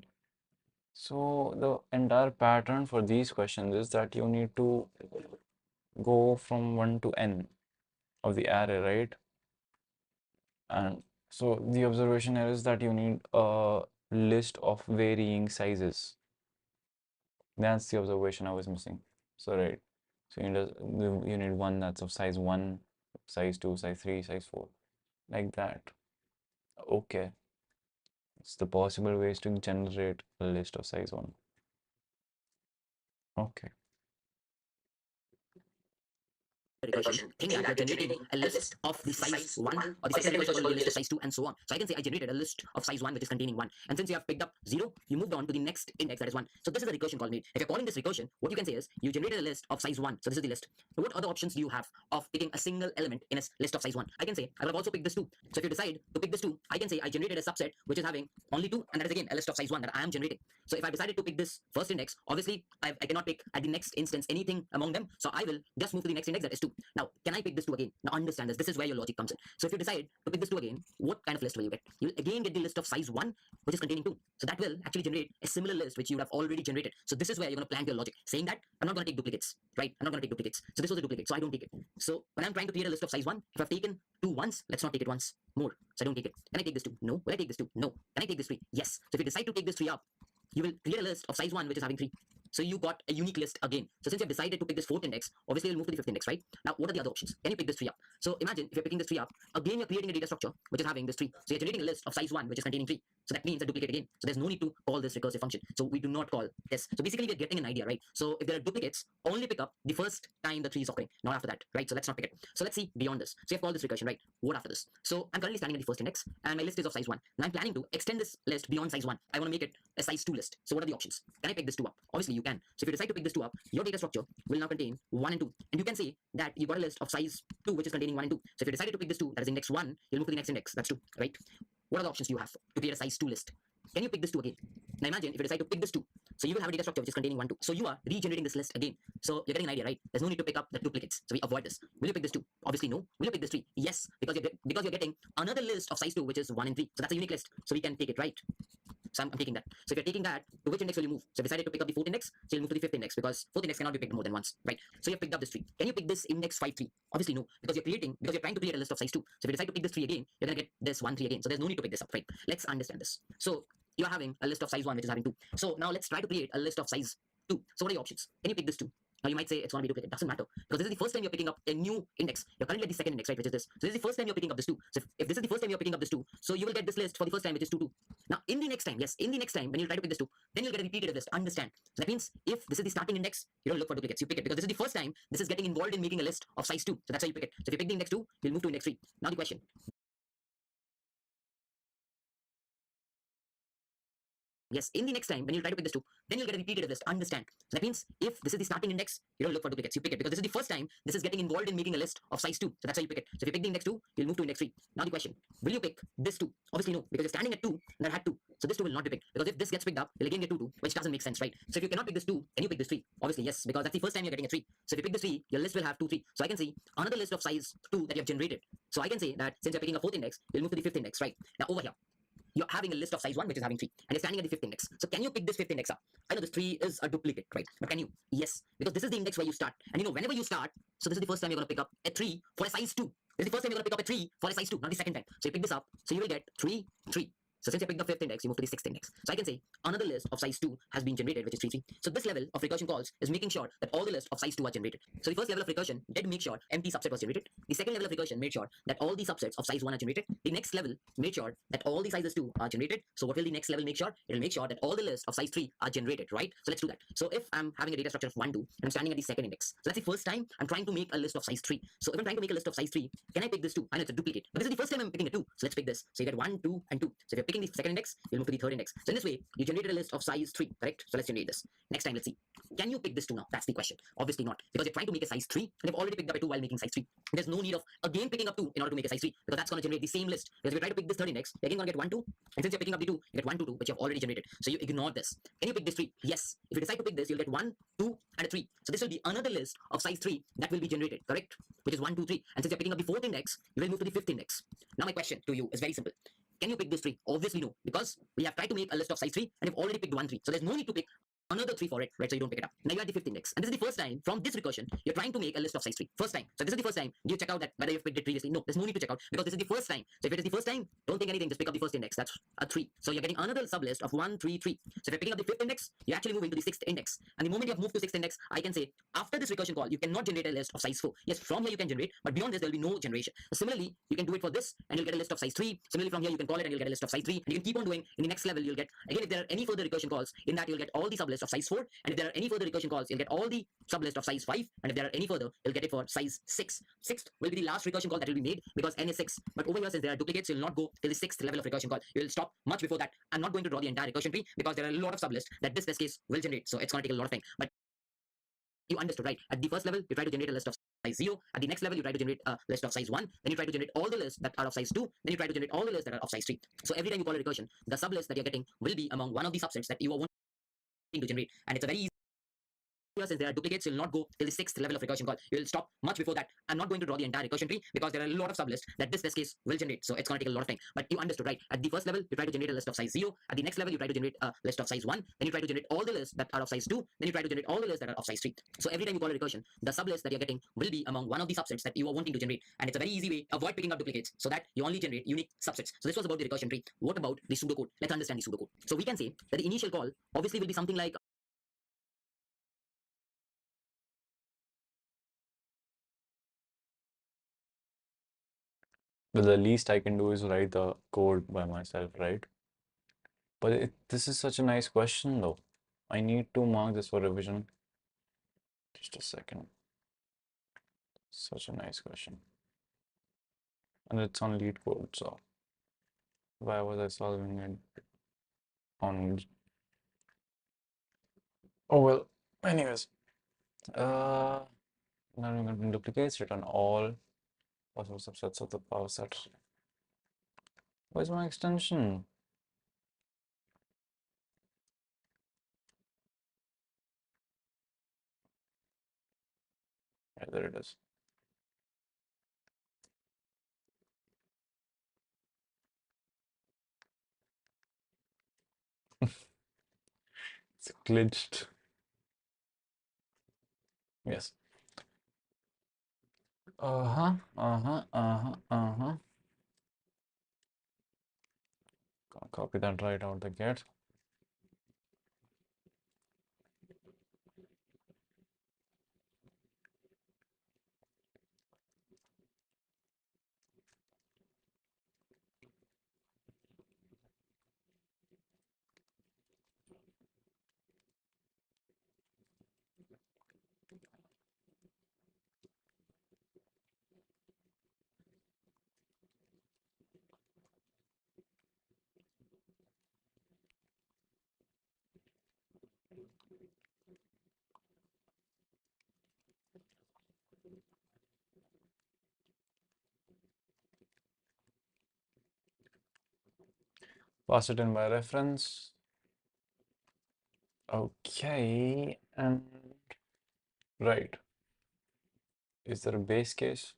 Speaker 1: So the entire pattern for these questions is that you need to go from 1 to n of the array, right? And so the observation here is that you need a list of varying sizes. That's the observation I was missing. So right. So you need one that's of size 1, size 2, size 3, size 4. Like that. Okay. It's the possible ways to generate a list of size 1. Okay.
Speaker 2: recursion think that you're generating a list of the size 1, or the second recursion will be a list of size 2, and so on. So I can say I generated a list of size 1 which is containing 1, and since you have picked up 0, you moved on to the next index, that is 1. So this is a recursion call made. If you're calling this recursion, what you can say is you generated a list of size 1, so this is the list. So what other options do you have of picking a single element in a list of size 1? I can say I would have also picked this 2. So if you decide to pick this 2, I can say I generated a subset which is having only 2, and that is again a list of size 1 that I am generating. So if I decided to pick this first index, obviously I cannot pick at the next instance anything among them, so I will just move to the next index, that is 2. Now can I pick this 2 again? Now understand this is where your logic comes in. So if you decide to pick this 2 again, what kind of list will you get? You'll again get the list of size 1 which is containing 2. So that will actually generate a similar list which you would have already generated. So this is where you're going to plant your logic, saying that I'm not going to take duplicates, right? I'm not going to take duplicates. So this was a duplicate, so I don't take it. So when I'm trying to create a list of size 1, if I've taken 2 once, let's not take it once more. So I don't take it. Can I take this 2? No. Will I take this 2? No. Can I take this 3? Yes. So if you decide to take this 3 up, you will create a list of size 1 which is having 3. So you got a unique list again. So since you have decided to pick this 4th index, obviously you'll move to the 5th index, right? Now, what are the other options? Can you pick this 3 up? So imagine if you're picking this 3 up, again you're creating a data structure which is having this 3. So you're generating a list of size 1 which is containing 3. So that means a duplicate again. So there's no need to call this recursive function. So we do not call this. So basically we're getting an idea, right? So if there are duplicates, only pick up the first time the 3 is occurring, not after that, right? So let's not pick it. So let's see beyond this. So you've called this recursion, right? What after this? So I'm currently standing at the first index and my list is of size 1. Now I'm planning to extend this list beyond size 1. I want to make it a size 2 list. So what are the options? Can I pick this 2 up? Obviously you can. So if you decide to pick this 2 up, your data structure will now contain 1 and 2. And you can say that you got a list of size 2 which is containing 1 and 2. So if you decided to pick this 2, that is index 1, you'll move to the next index, that's 2, right? What other options do you have to create a size 2 list? Can you pick this 2 again? Now imagine if you decide to pick this 2. So you will have a data structure which is containing 1, 2. So you are regenerating this list again. So you're getting an idea, right? There's no need to pick up the duplicates. So we avoid this. Will you pick this 2? Obviously no. Will you pick this 3? Yes, because you're getting another list of size 2 which is 1 and 3. So that's a unique list. So we can take it, right? So I'm taking that. So if you're taking that, to which index will you move? So if you decided to pick up the 4th index, so you'll move to the 5th index because 4th index cannot be picked more than once, right? So you've picked up this 3. Can you pick this index 5, 3? Obviously no, because you're trying to create a list of size 2. So if you decide to pick this 3 again, you're gonna get this 1, 3 again. So there's no need to pick this up, right? Let's understand this. So you're having a list of size 1 which is having 2. So now let's try to create a list of size 2. So what are your options? Can you pick this 2? Now you might say it's going to be duplicate. Doesn't matter, because this is the first time you're picking up a new index. You're currently at the second index, right, which is this. So this is the first time you're picking up this 2. So if this is the first time you're picking up this 2, so you will get this list for the first time, which is 2 2. Now in the next time, yes, in the next time when you try to pick this 2, then you'll get a repeated list. Understand? So that means if this is the starting index, you don't look for duplicates. You pick it because this is the first time this is getting involved in making a list of size 2. So that's why you pick it. So if you pick the index 2, you'll move to index 3. Now the question: yes, in the next time when you try to pick this 2, then you'll get a repeated list. Understand? So that means if this is the starting index, you don't look for duplicates. You pick it because this is the first time this is getting involved in making a list of size 2. So that's why you pick it. So if you pick the index 2, you'll move to index 3. Now the question: will you pick this 2? Obviously no, because you're standing at 2 and that had 2. So this 2 will not be picked, because if this gets picked up, you'll again get 2 2, which doesn't make sense, right? So if you cannot pick this 2, then you pick this 3. Obviously yes, because that's the first time you're getting a 3. So if you pick this 3, your list will have 2 3. So I can see another list of size 2 that you have generated. So I can say that since you're picking a fourth index, you'll move to the fifth index, right? Now over here, you're having a list of size 1 which is having 3, and you're standing at the fifth index. So can you pick this fifth index up? I know this 3 is a duplicate, right? But can you? Yes, because this is the index where you start, and you know whenever you start, so this is the first time you're going to pick up a 3 for a size 2. This is the first time you're going to pick up a 3 for a size 2, not the second time. So you pick this up, so you will get 3 3. So since you picked the fifth index, you move to the sixth index. So I can say another list of size 2 has been generated, which is 3 3. So this level of recursion calls is making sure that all the lists of size 2 are generated. So the first level of recursion did make sure empty subset was generated. The second level of recursion made sure that all the subsets of size 1 are generated. The next level made sure that all the sizes 2 are generated. So what will the next level make sure? It will make sure that all the lists of size 3 are generated, right? So let's do that. So if I'm having a data structure of 1 2 and I'm standing at the second index, so that's the first time I'm trying to make a list of size 3. So if I'm trying to make a list of size 3, can I pick this 2? I know it's a duplicate, but this is the first time I'm picking a 2. So let's pick this. So you get 1 2 and 2. So if you're picking the second index, you'll move to the third index. So in this way, you generated a list of size 3, correct? So let's generate this. Next time, let's see. Can you pick this 2 now? That's the question. Obviously not, because you're trying to make a size 3 and you've already picked up a 2 while making size 3. There's no need of again picking up 2 in order to make a size 3, because that's going to generate the same list. Because if you try to pick this third index, you're again going to get 1 2. And since you're picking up the 2, you get 1 2 2, which you've already generated. So you ignore this. Can you pick this 3? Yes. If you decide to pick this, you'll get 1 2 and a 3. So this will be another list of size 3 that will be generated, correct? Which is 1 2 3. And since you're picking up the fourth index, you will move to the fifth index. Now my question to you is very simple. Can you pick this 3? Obviously no, because we have tried to make a list of size 3 and you've already picked 1 3. So there's no need to pick another 3 for it, right? So you don't pick it up. Now you're at the fifth index, and this is the first time from this recursion you're trying to make a list of size 3. First time. So this is the first time. Do you check out that whether you've picked it previously? No, there's no need to check out, because this is the first time. So if it is the first time, don't think anything, just pick up the first index. That's a 3. So you're getting another sublist of 1 3 3. So if you're picking up the fifth index, you're actually moving to the sixth index. And the moment you have moved to sixth index, I can say after this recursion call, you cannot generate a list of size 4. Yes, from here you can generate, but beyond this there will be no generation. So similarly, you can do it for this and you'll get a list of size 3. Similarly, from here you can call it and you'll get a list of size 3. And you can keep on doing. In the next level, you'll get, again, if there are any further recursion calls, in that you'll get all the sublists of size 4. And if there are any further recursion calls, you'll get all the sublist of size 5. And if there are any further, you'll get it for size 6. Sixth will be the last recursion call that will be made, because n is 6. But over here, since there are duplicates, you'll not go till the sixth level of recursion call. You'll stop much before that. I'm not going to draw the entire recursion tree, because there are a lot of sublists that this test case will generate. So it's going to take a lot of time. But you understood, right? At the first level, you try to generate a list of size 0. At the next level, you try to generate a list of size 1. Then you try to generate all the lists that are of size 2. Then you try to generate all the lists that are of size 3. So every time you call a recursion, the sublist that you're getting will be among one of the subsets that you are wanting to generate. And it's a very easy, since there are duplicates, you'll not go till the sixth level of recursion call. You'll stop much before that. I'm not going to draw the entire recursion tree, because there are a lot of sublists that this test case will generate. So it's going to take a lot of time. But you understood, right? At the first level, you try to generate a list of size 0. At the next level, you try to generate a list of size 1. Then you try to generate all the lists that are of size 2. Then you try to generate all the lists that are of size 3. So every time you call a recursion, the sublist that you're getting will be among one of the subsets that you are wanting to generate. And it's a very easy way. Avoid picking up duplicates so that you only generate unique subsets. So this was about the recursion tree. What about the pseudocode? Let's understand the pseudocode. So we can say that the initial call obviously will be something like
Speaker 1: But the least I can do is write the code by myself, right? But this is such a nice question, though. I need to mark this for revision. Just a second. Such a nice question. And it's on Leetcode, so why was I solving it on? Oh well. Anyways, uh, now we're going to duplicates, return all possible subsets of the power set. Where's my extension? Yeah, there it is. It's glitched. Yes. Uh-huh, uh-huh, uh-huh, uh-huh. Copy that right out the gate. Pass it in by reference. Okay, and right. Is there a base case?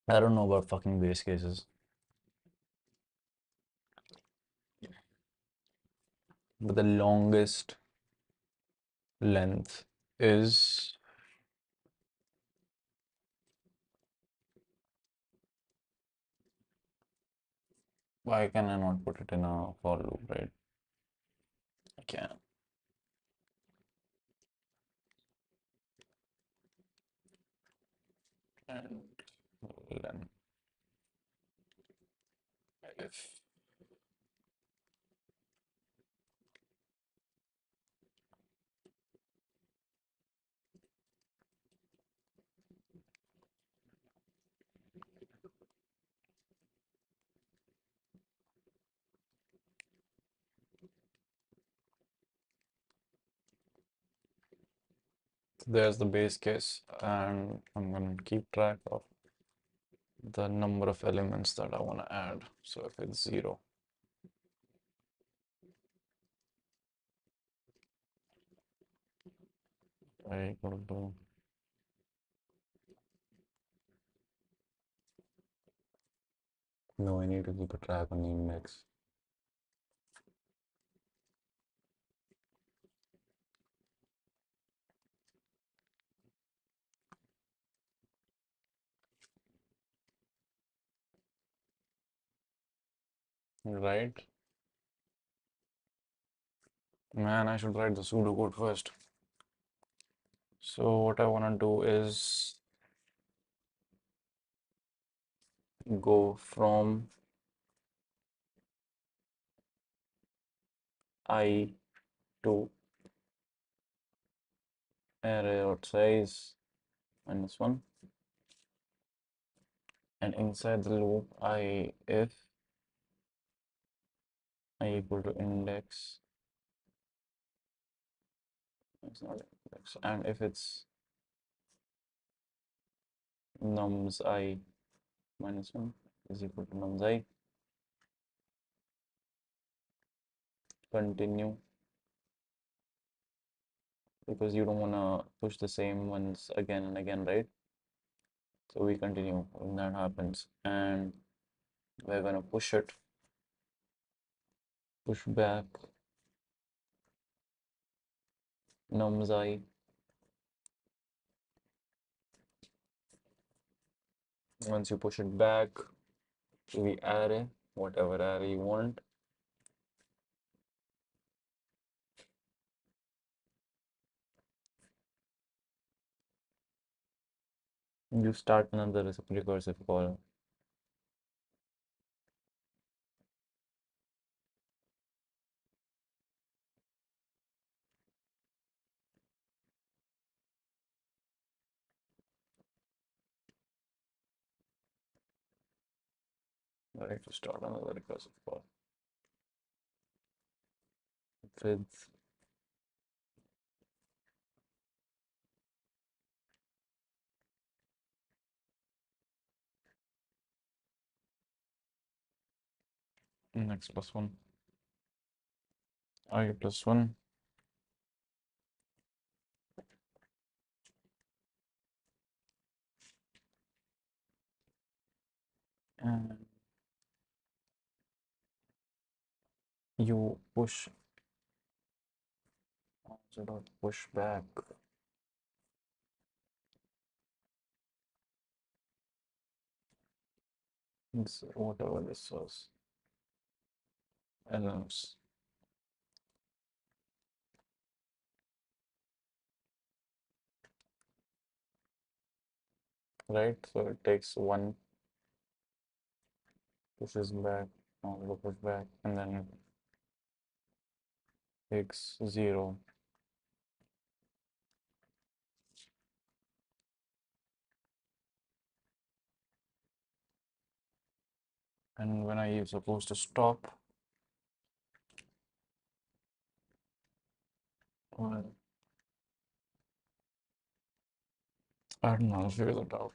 Speaker 1: I don't know about fucking base cases. But the longest length is, why can I not put it in a for loop, right? I can. And then if there's the base case, and I'm gonna keep track of the number of elements that I want to add. So if it's 0, I equal to, no, I need to keep a track on the index, right? Man, I should write the pseudocode first. So what I want to do is go from I to array dot size -1, and inside the loop I, if I equal to index, it's not index, and if it's nums I -1 is equal to nums I, continue, because you don't want to push the same ones again and again, right? So we continue when that happens, and we're gonna push it, push back nums I. Once you push it back to the array, whatever array you want, you start another recursive call. Right, to start another recursive call with next plus 1, I plus 1, and you push, so dot push back whatever this was, elements, right? So it takes one, pushes back, push back, and then it takes 0. And when I am supposed to stop, well, I don't know, I'll figure that out.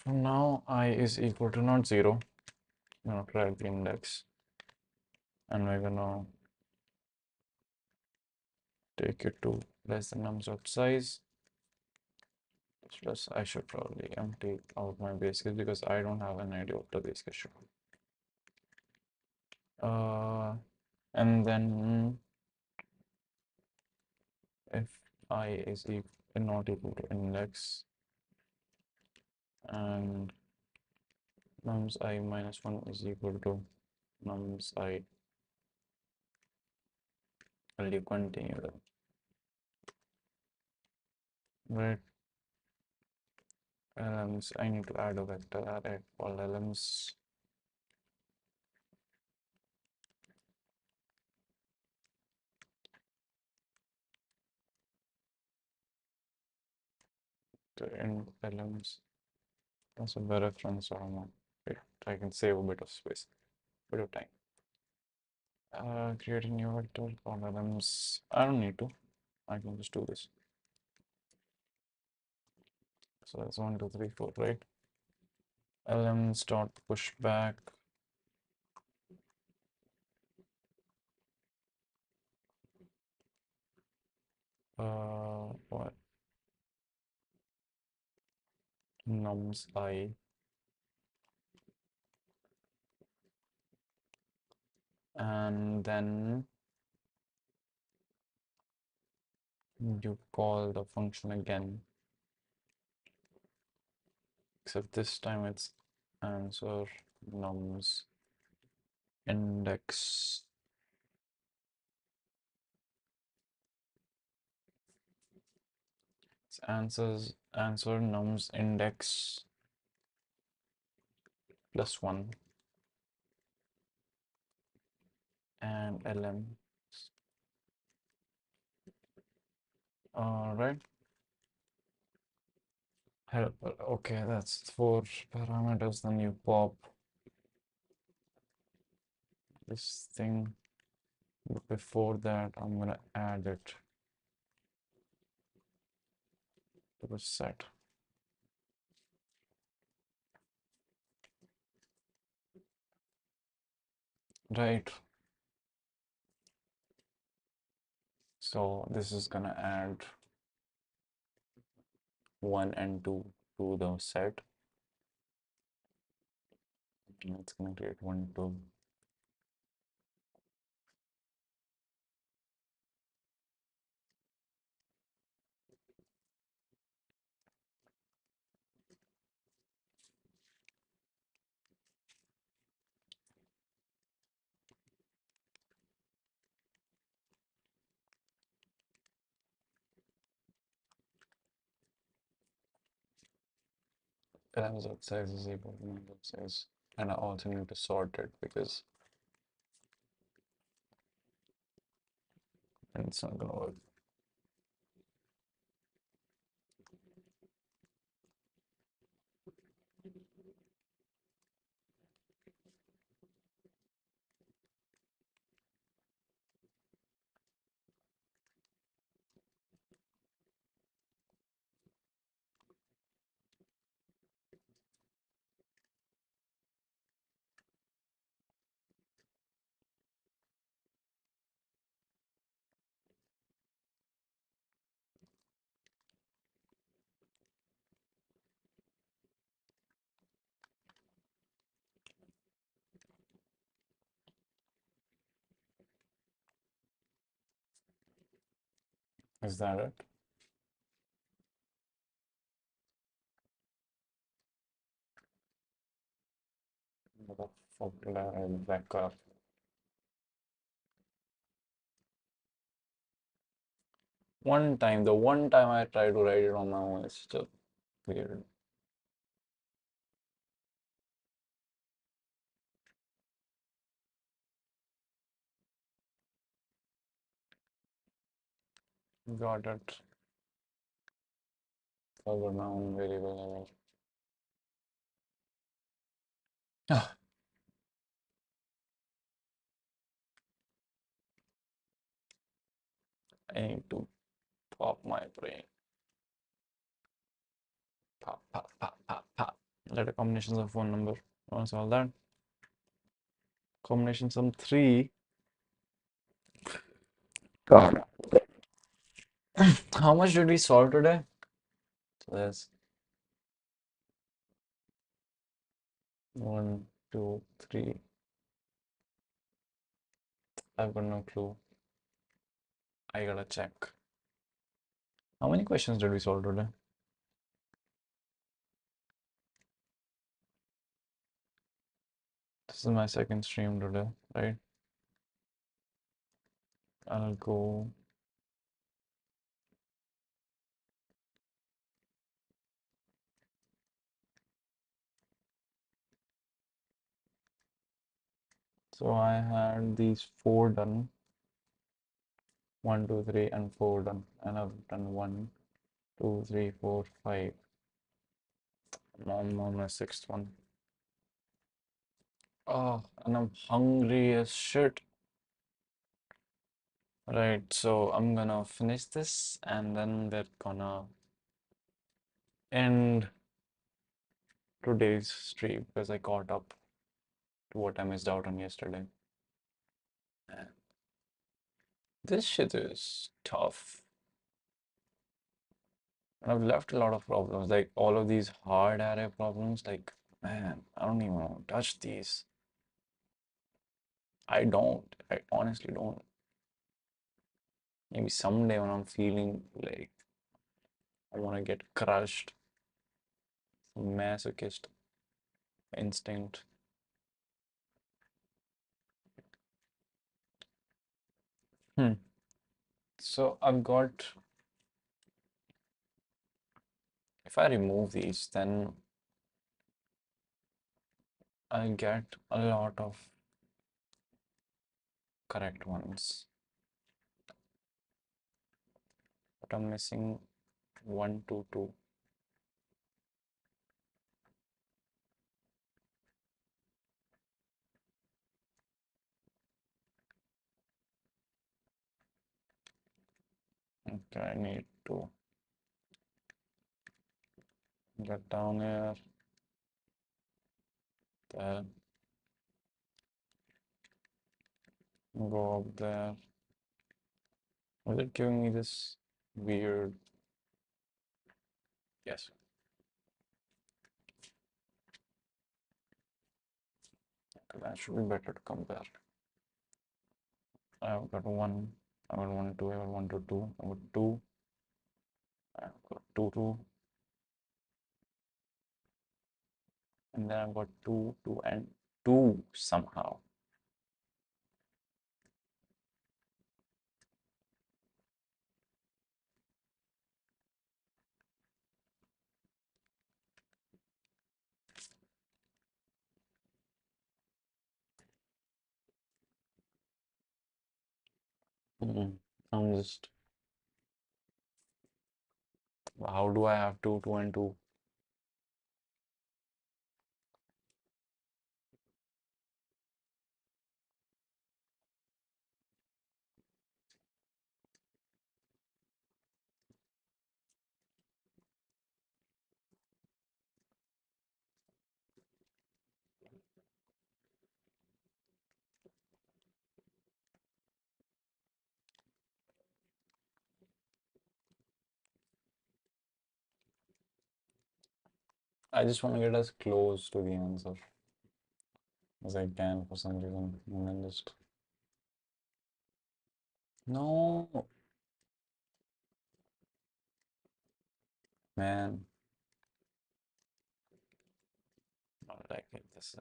Speaker 1: So now I is equal to not 0. I'm gonna drag the index, and we're gonna take it to less than nums of size. Plus, I should probably empty out my base case because I don't have an idea what the base case should be. And then if I is not equal to index and nums I minus 1 is equal to nums I, will you continue that? Right, elements, I need to add a vector array all elements to end elements. That's a better reference, so I can save a bit of space, bit of time. Create a new vector all elements. I don't need to. I can just do this. So that's 1, 2, 3, 4, right? Elements dot push back. What? Nums I, and then you call the function again, except this time it's answer nums index. It's answer nums index plus 1 and lm. All right. Helper. Okay, that's 4 parameters. Then you pop this thing. But before that, I'm gonna add it to the set. Right. So this is gonna add 1 and 2 to the set. And it's gonna create 1, 2. Times of size is equal to number of size. And I also need to sort it because then it's not gonna work. Is that it? fuck did I write back up? The one time I tried to write it on my own, it's just weird. Got it. Forgot my own variable. Ah, I need to pop my brain. Pop, pop, pop, pop, pop. Letter combinations of phone number. Want to solve that? Combination sum 3. God. How much did we solve today? So there's 1, 2, 3. I've got no clue. I gotta check. How many questions did we solve today? This is my second stream today, right? I'll go. So I had these 4 done. 1, 2, 3, and 4 done. And I've done 1, 2, 3, 4, 5. I'm on my sixth one. Oh, and I'm hungry as shit. Right, so I'm gonna finish this and then we're gonna end today's stream because I caught up to what I missed out on yesterday. This shit is tough. And I've left a lot of problems, like all of these hard array problems, like, man, I don't even want to touch these. I honestly don't. Maybe someday when I'm feeling like I want to get crushed, some masochist instinct. Hmm. So I've got, if I remove these, then I get a lot of correct ones. But I'm missing 1, 2, 2. Okay, I need to get down here, there, go up there. Was it giving me this weird? Yes. Okay, that should be better to compare. I've got 1, I've got 1, 2, I've got 1, 2, 2, I've got 2, I've got 2, 2, and then I've got 2, 2, and 2 somehow. I'm just, how do I have 2, 2, and 2? I just want to get as close to the answer as I can for some reason. And then just, no, man, not like it. This.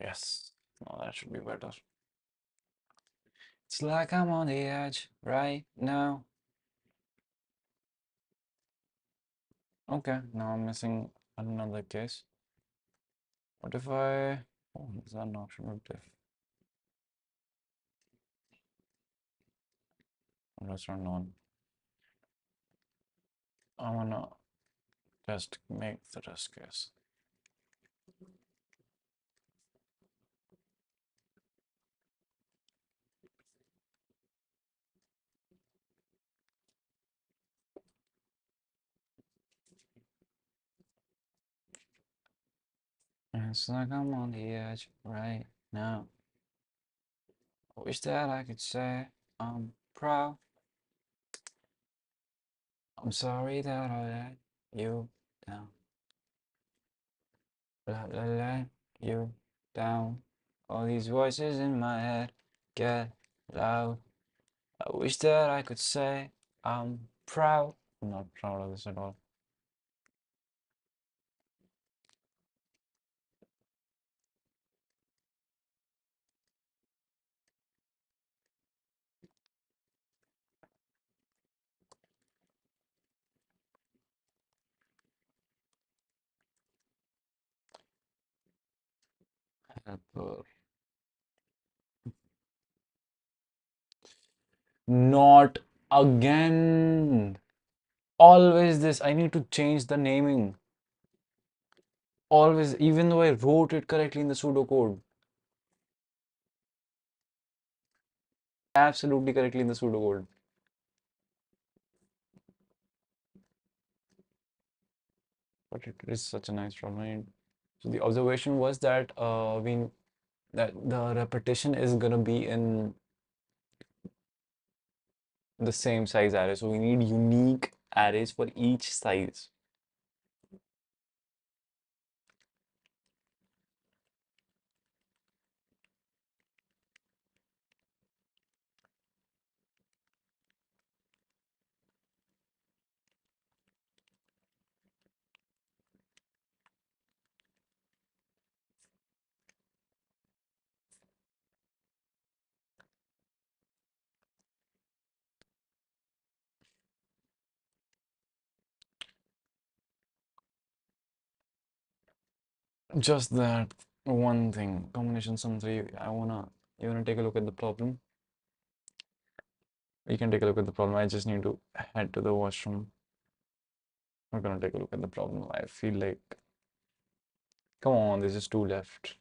Speaker 1: Yes. No, that should be better. It's like I'm on the edge right now. Okay, now I'm missing another case. What if I... Oh, is that an option with diff? Restaurant on. I wanna just make the test case. It's like I'm on the edge right now. I wish that I could say I'm proud. I'm sorry that I let you down. Let you down. All these voices in my head get loud. I wish that I could say I'm proud. I'm not proud of this at all. Helper. Not again. Always this. I need to change the naming. Always, even though I wrote it correctly in the pseudocode. Absolutely correctly in the pseudocode. But it is such a nice problem. So the observation was that that the repetition is gonna be in the same size array. So we need unique arrays for each size. Just that one thing, combination sum 3. You wanna take a look at the problem? You can take a look at the problem. I just need to head to the washroom. We're gonna take a look at the problem. I feel like, come on, there's just two left.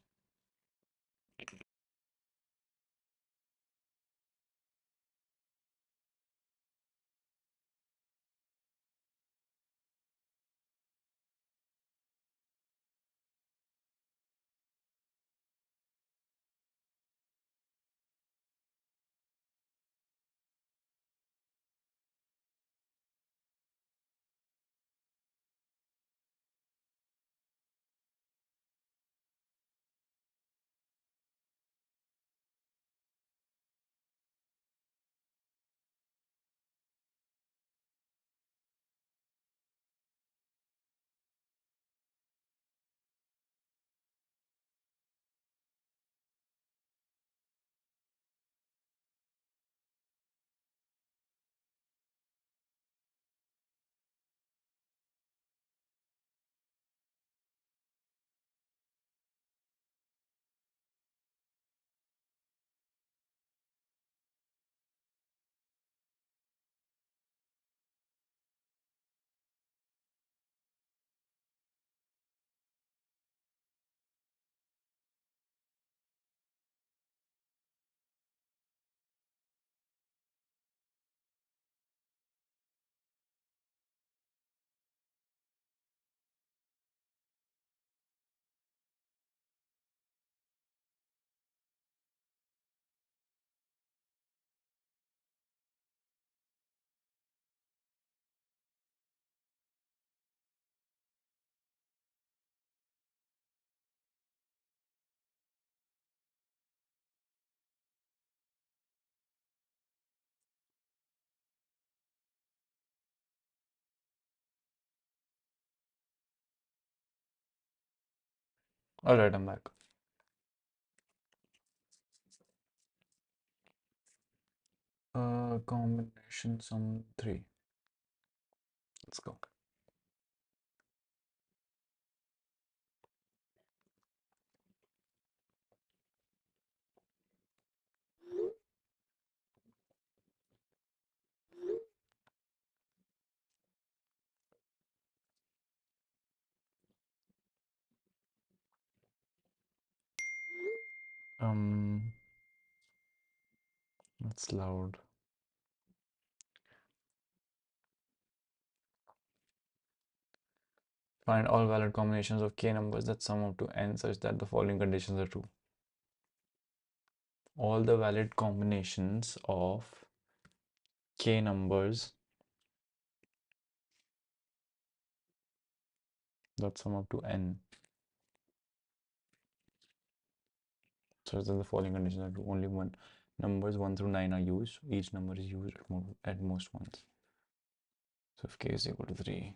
Speaker 1: All right, I'm back. Combination sum 3. Let's go. Um, that's loud. Find all valid combinations of k numbers that sum up to n such that the following conditions are true. All the valid combinations of k numbers that sum up to n such that the following conditions are true. Only one numbers 1 through 9 are used. Each number is used at most once. So if k is equal to 3,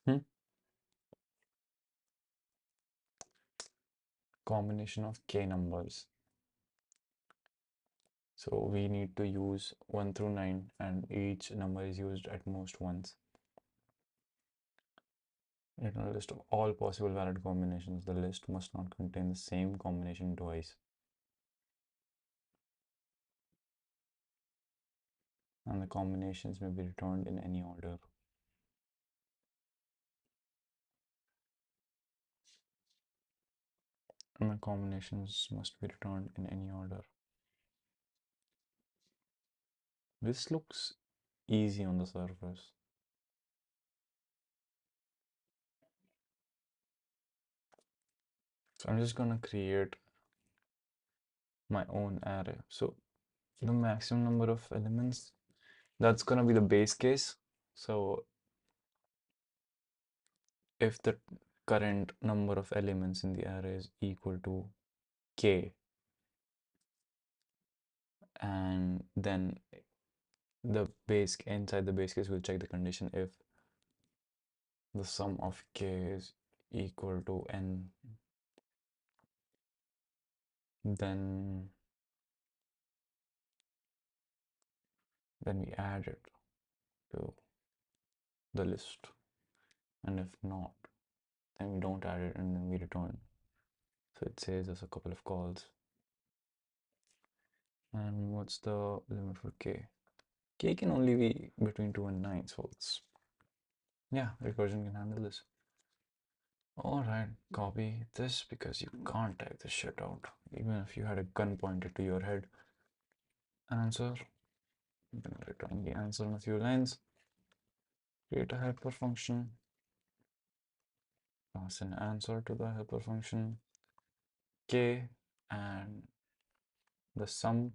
Speaker 1: hmm? Combination of k numbers. So we need to use 1 through 9 and each number is used at most once. In a list of all possible valid combinations, the list must not contain the same combination twice. And the combinations may be returned in any order. And the combinations must be returned in any order. This looks easy on the surface. So I'm just gonna create my own array. So the maximum number of elements, that's gonna be the base case. So if the current number of elements in the array is equal to k, and then the base inside the base case will check the condition if the sum of k is equal to n, then we add it to the list, and if not, then we don't add it and then we return. So it says us a couple of calls. And what's the limit for k? K can only be between 2 and 9, so it's, yeah, recursion can handle this. Alright, copy this because you can't type this shit out. Even if you had a gun pointed to your head. Answer. I'm gonna return the answer in a few lines. Create a helper function. Pass an answer to the helper function. K and the sum.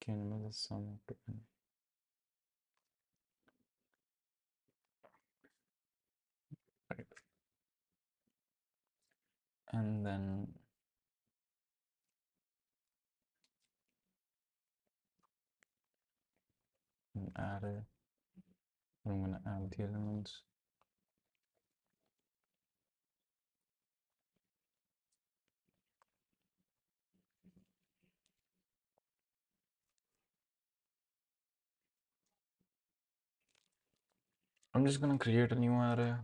Speaker 1: K number the sum of to n. Right. And then an array. I'm gonna add the elements. I'm just gonna create a new array.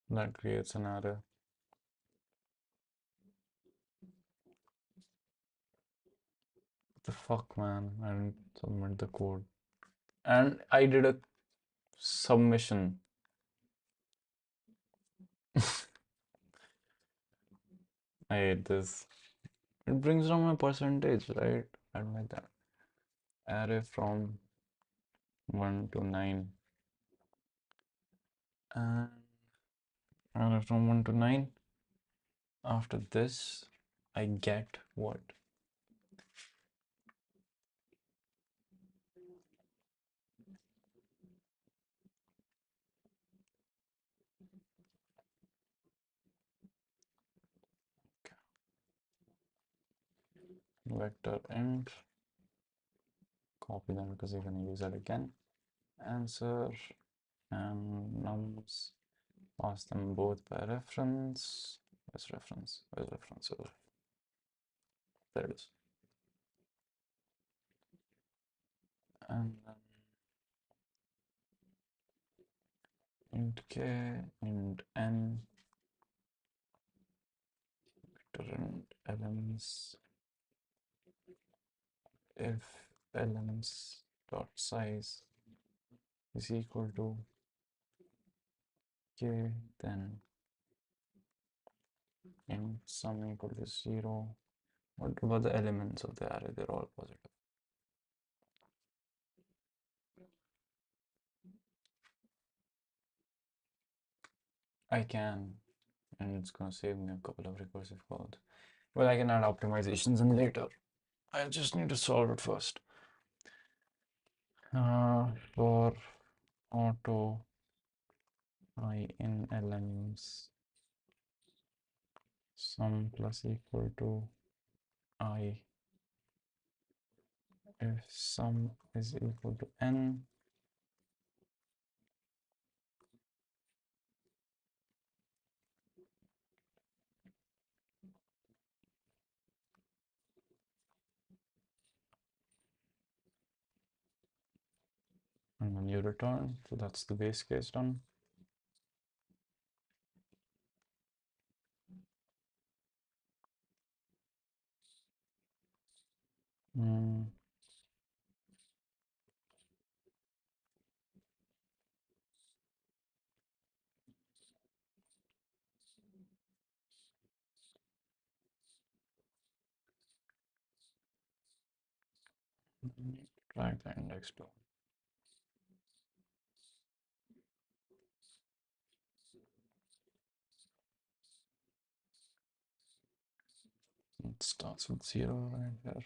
Speaker 1: That creates an array. What the fuck, man? I didn't submit the code. And I did a submission. I hate this. It brings down my percentage, right? Admit that. Array from 1 to 9. And array from 1 to 9. After this, I get what? Vector int. Copy them because you're going to use that again. Answer and nums. Pass them both by reference. Where's reference? Where's reference? There it is. And then int k, int n, vector int elements. If elements dot size is equal to k, then int sum equal to 0. What about the elements of the array? They're all positive. I can, and it's gonna save me a couple of recursive calls. Well, I can add optimizations in later. I just need to solve it first. For auto I in elements sum plus equal to I if sum is equal to n, and then you return. So that's the base case done. Drag the index to it starts with 0 right here.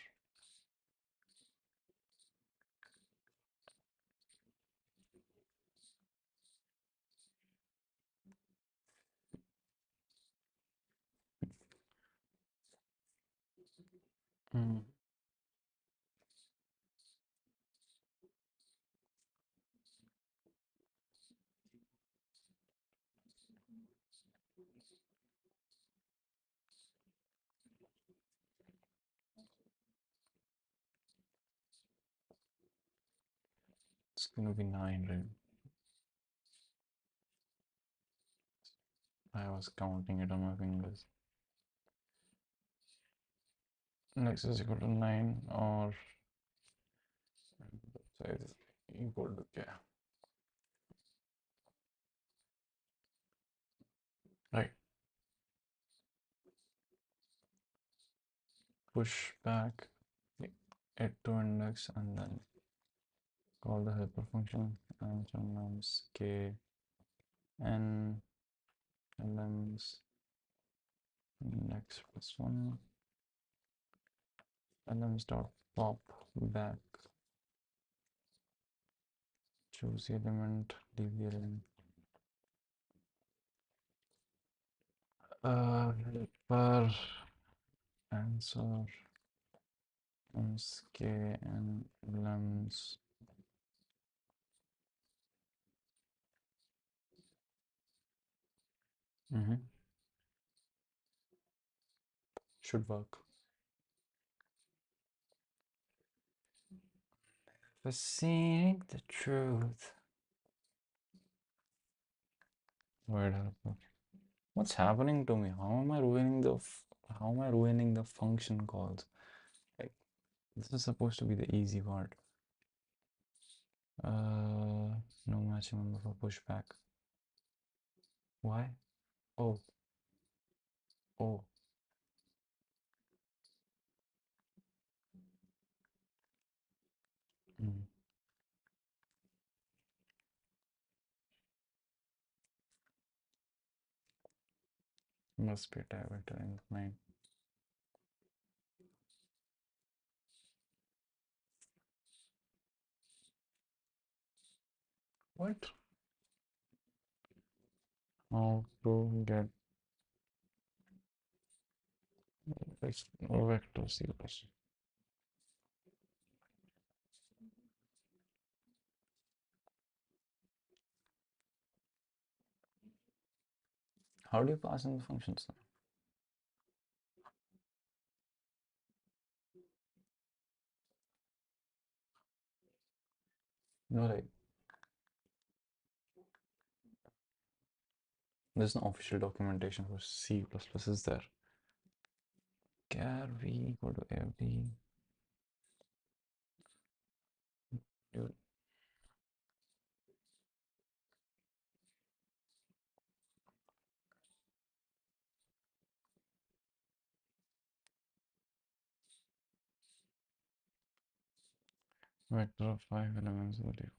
Speaker 1: It's gonna be 9, right? I was counting it on my fingers. Next is equal to 9 or size equal to k. Right. Push back it to index and then call the helper function and nums k n elements index plus 1 elements dot pop back, choose the element, leave the element. Helper answer nums k n elements. Should work. For seeing the truth. Word helper. What's happening to me? How am I ruining the function calls? Like this is supposed to be the easy part. No matching number for pushback. Why? Oh, oh. Must be a diameter incline. What? How to get this vector series? How do you pass in the functions then? No, like there's no official documentation for C++, is there? Char v equal to fd. Dude, vector of 5 elements value.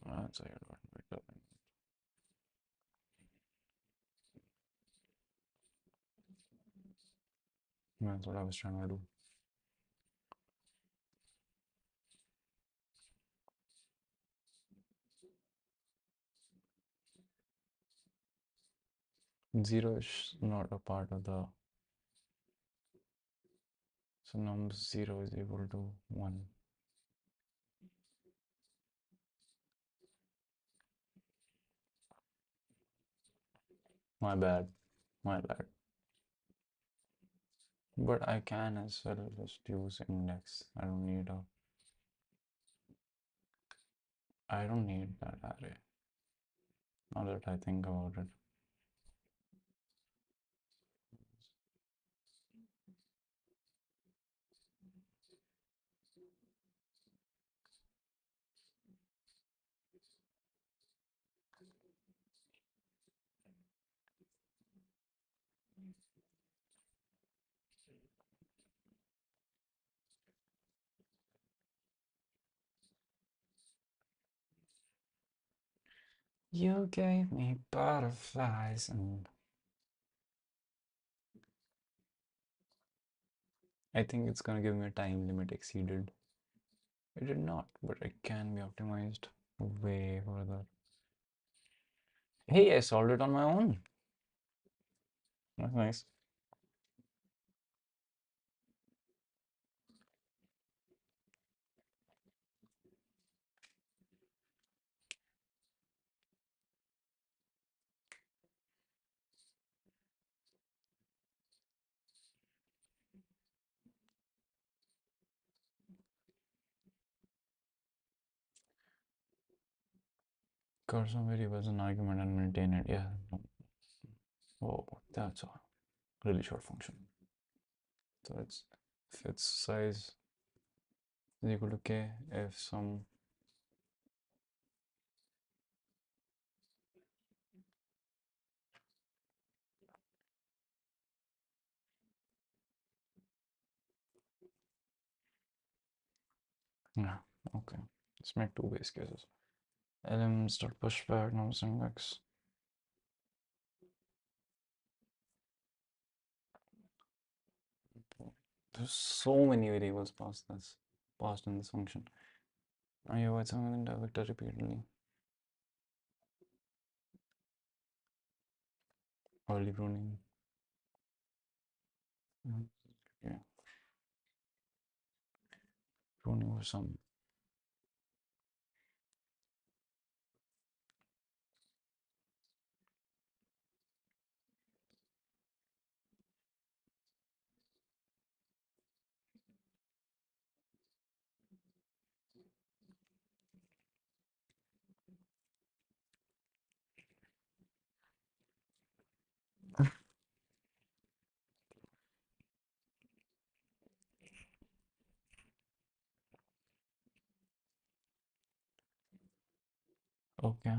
Speaker 1: That's a good one. Vector. That's what I was trying to do. Zero is not a part of the. So number zero is equal to 1. My bad. My bad. But I can as well just use index. I don't need that array. Now that I think about it. You gave me butterflies and I think it's gonna give me a time limit exceeded. It did not, but it can be optimized way further. Hey, I solved it on my own. That's nice. Cursor variables an argument and maintain it. Yeah. Oh, that's a really short function. So it's if its size is equal to k, if some yeah, okay. Let's make two base cases. Elements dot pushback numbers index. There's so many variables passed in this function. Now you avoid some within the vector repeatedly. Early pruning. Yeah. Pruning for some. Okay.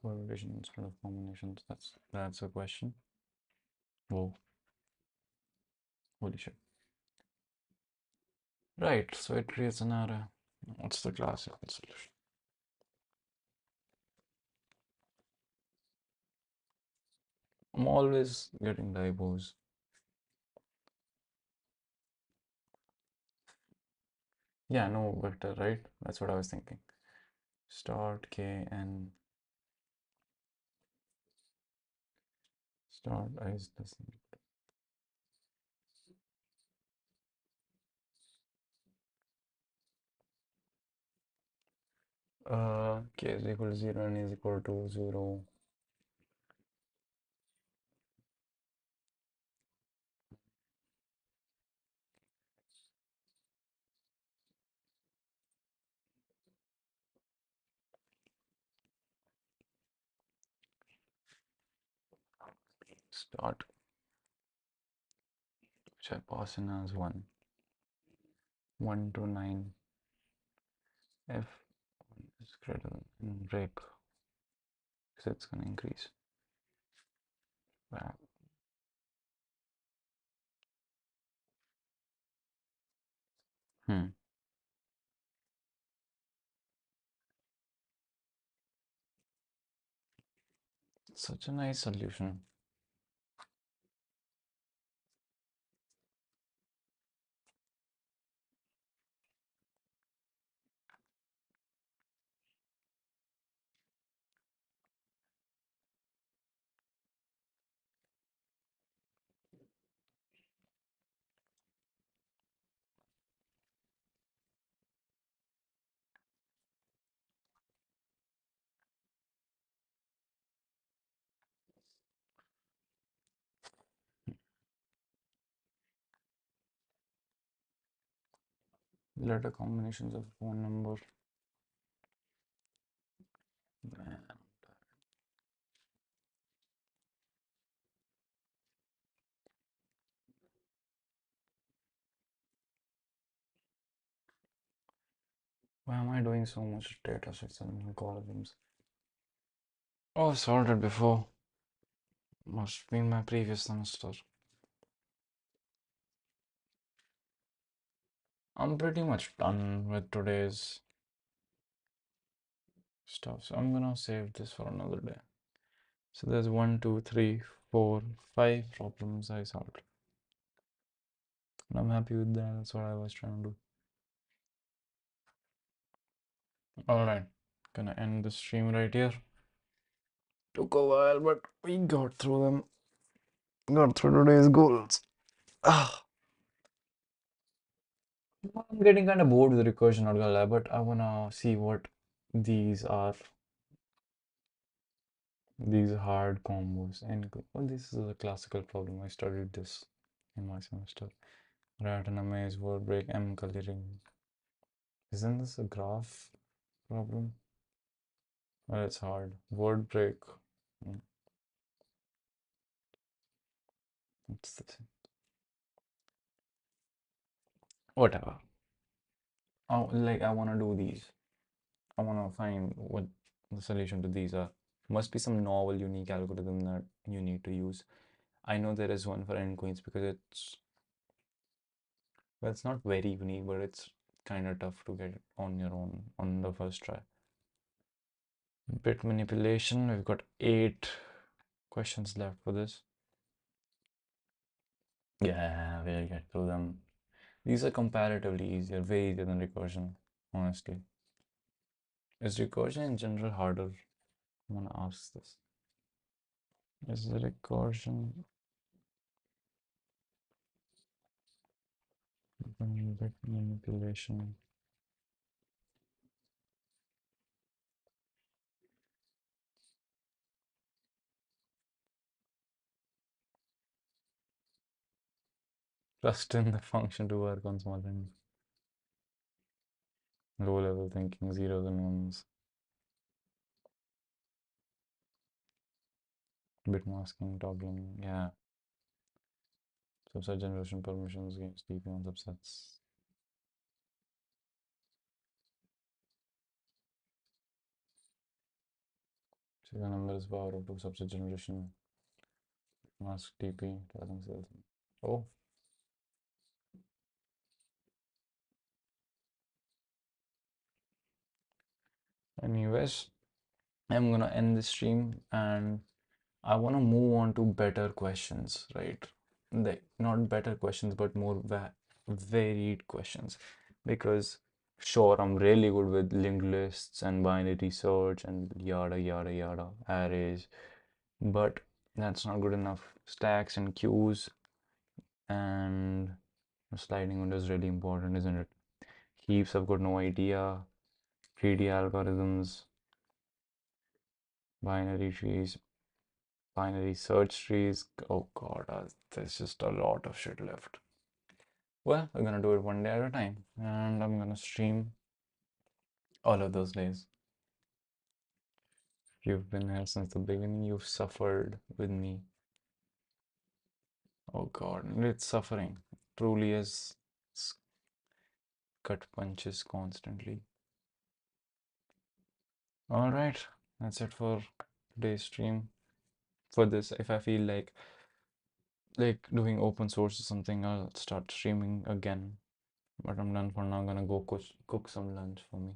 Speaker 1: Permutation instead of combinations. That's a question. Whoa. Holy shit. Right, so it creates an array. What's the classical solution? I'm always getting typos. Yeah, no vector, right? That's what I was thinking. Start k and start is the same. K is equal to 0 and is equal to 0. Start, which I pass in as 1. 1 to 9. If 1 is greater than break, because it's going to increase. Wow. Hmm. Such a nice solution. Letter combinations of phone number. Man, why am I doing so much data sets and columns? Oh, I solved it before. Must be in my previous semester. I'm pretty much done with today's stuff, so I'm gonna save this for another day. So there's 1, 2, 3, 4, 5 problems I solved. And I'm happy with that. That's what I was trying to do. Alright, gonna end the stream right here. Took a while, but we got through them. Got through today's goals. Ah, I'm getting kind of bored with recursion, not gonna lie, but I wanna see what these are. These hard combos. And well, this is a classical problem. I studied this in my semester. Rat in a maze, word break, M coloring. Isn't this a graph problem? Well, it's hard. Word break. Mm, What's this? Whatever. Oh, like I wanna do these. I wanna find what the solution to these are. Must be some novel, unique algorithm that you need to use. I know there is one for n queens because it's well, it's not very unique, but it's kind of tough to get it on your own on the first try. Bit manipulation. We've got 8 questions left for this. Yeah, we'll get through them. These are comparatively easier, way easier than recursion, honestly. Is recursion in general harder? I want to ask this. Is the recursion bit manipulation? Trust in the function to work on small things. Low level thinking, zeros and ones. Bit masking, toggling, yeah. Subset generation permissions against DP on subsets. Serial number is power of 2 subset generation. Mask TP, tracking cells. Oh, Anyways, I'm gonna end the stream and I want to move on to better questions, right? Not better questions, but more va varied questions. Because, sure, I'm really good with linked lists and binary search and yada yada yada, arrays, but that's not good enough. Stacks and queues and sliding window is really important, isn't it? Heaps, I've got no idea. Greedy algorithms, binary trees, binary search trees. Oh God, there's just a lot of shit left. Well, we're gonna do it one day at a time, and I'm gonna stream all of those days. If you've been here since the beginning, you've suffered with me. Oh God, it's suffering. Truly is cut punches constantly. All right, that's it for today's stream. For this, if I feel like doing open source or something, I'll start streaming again. But I'm done for now. I'm gonna go cook some lunch for me.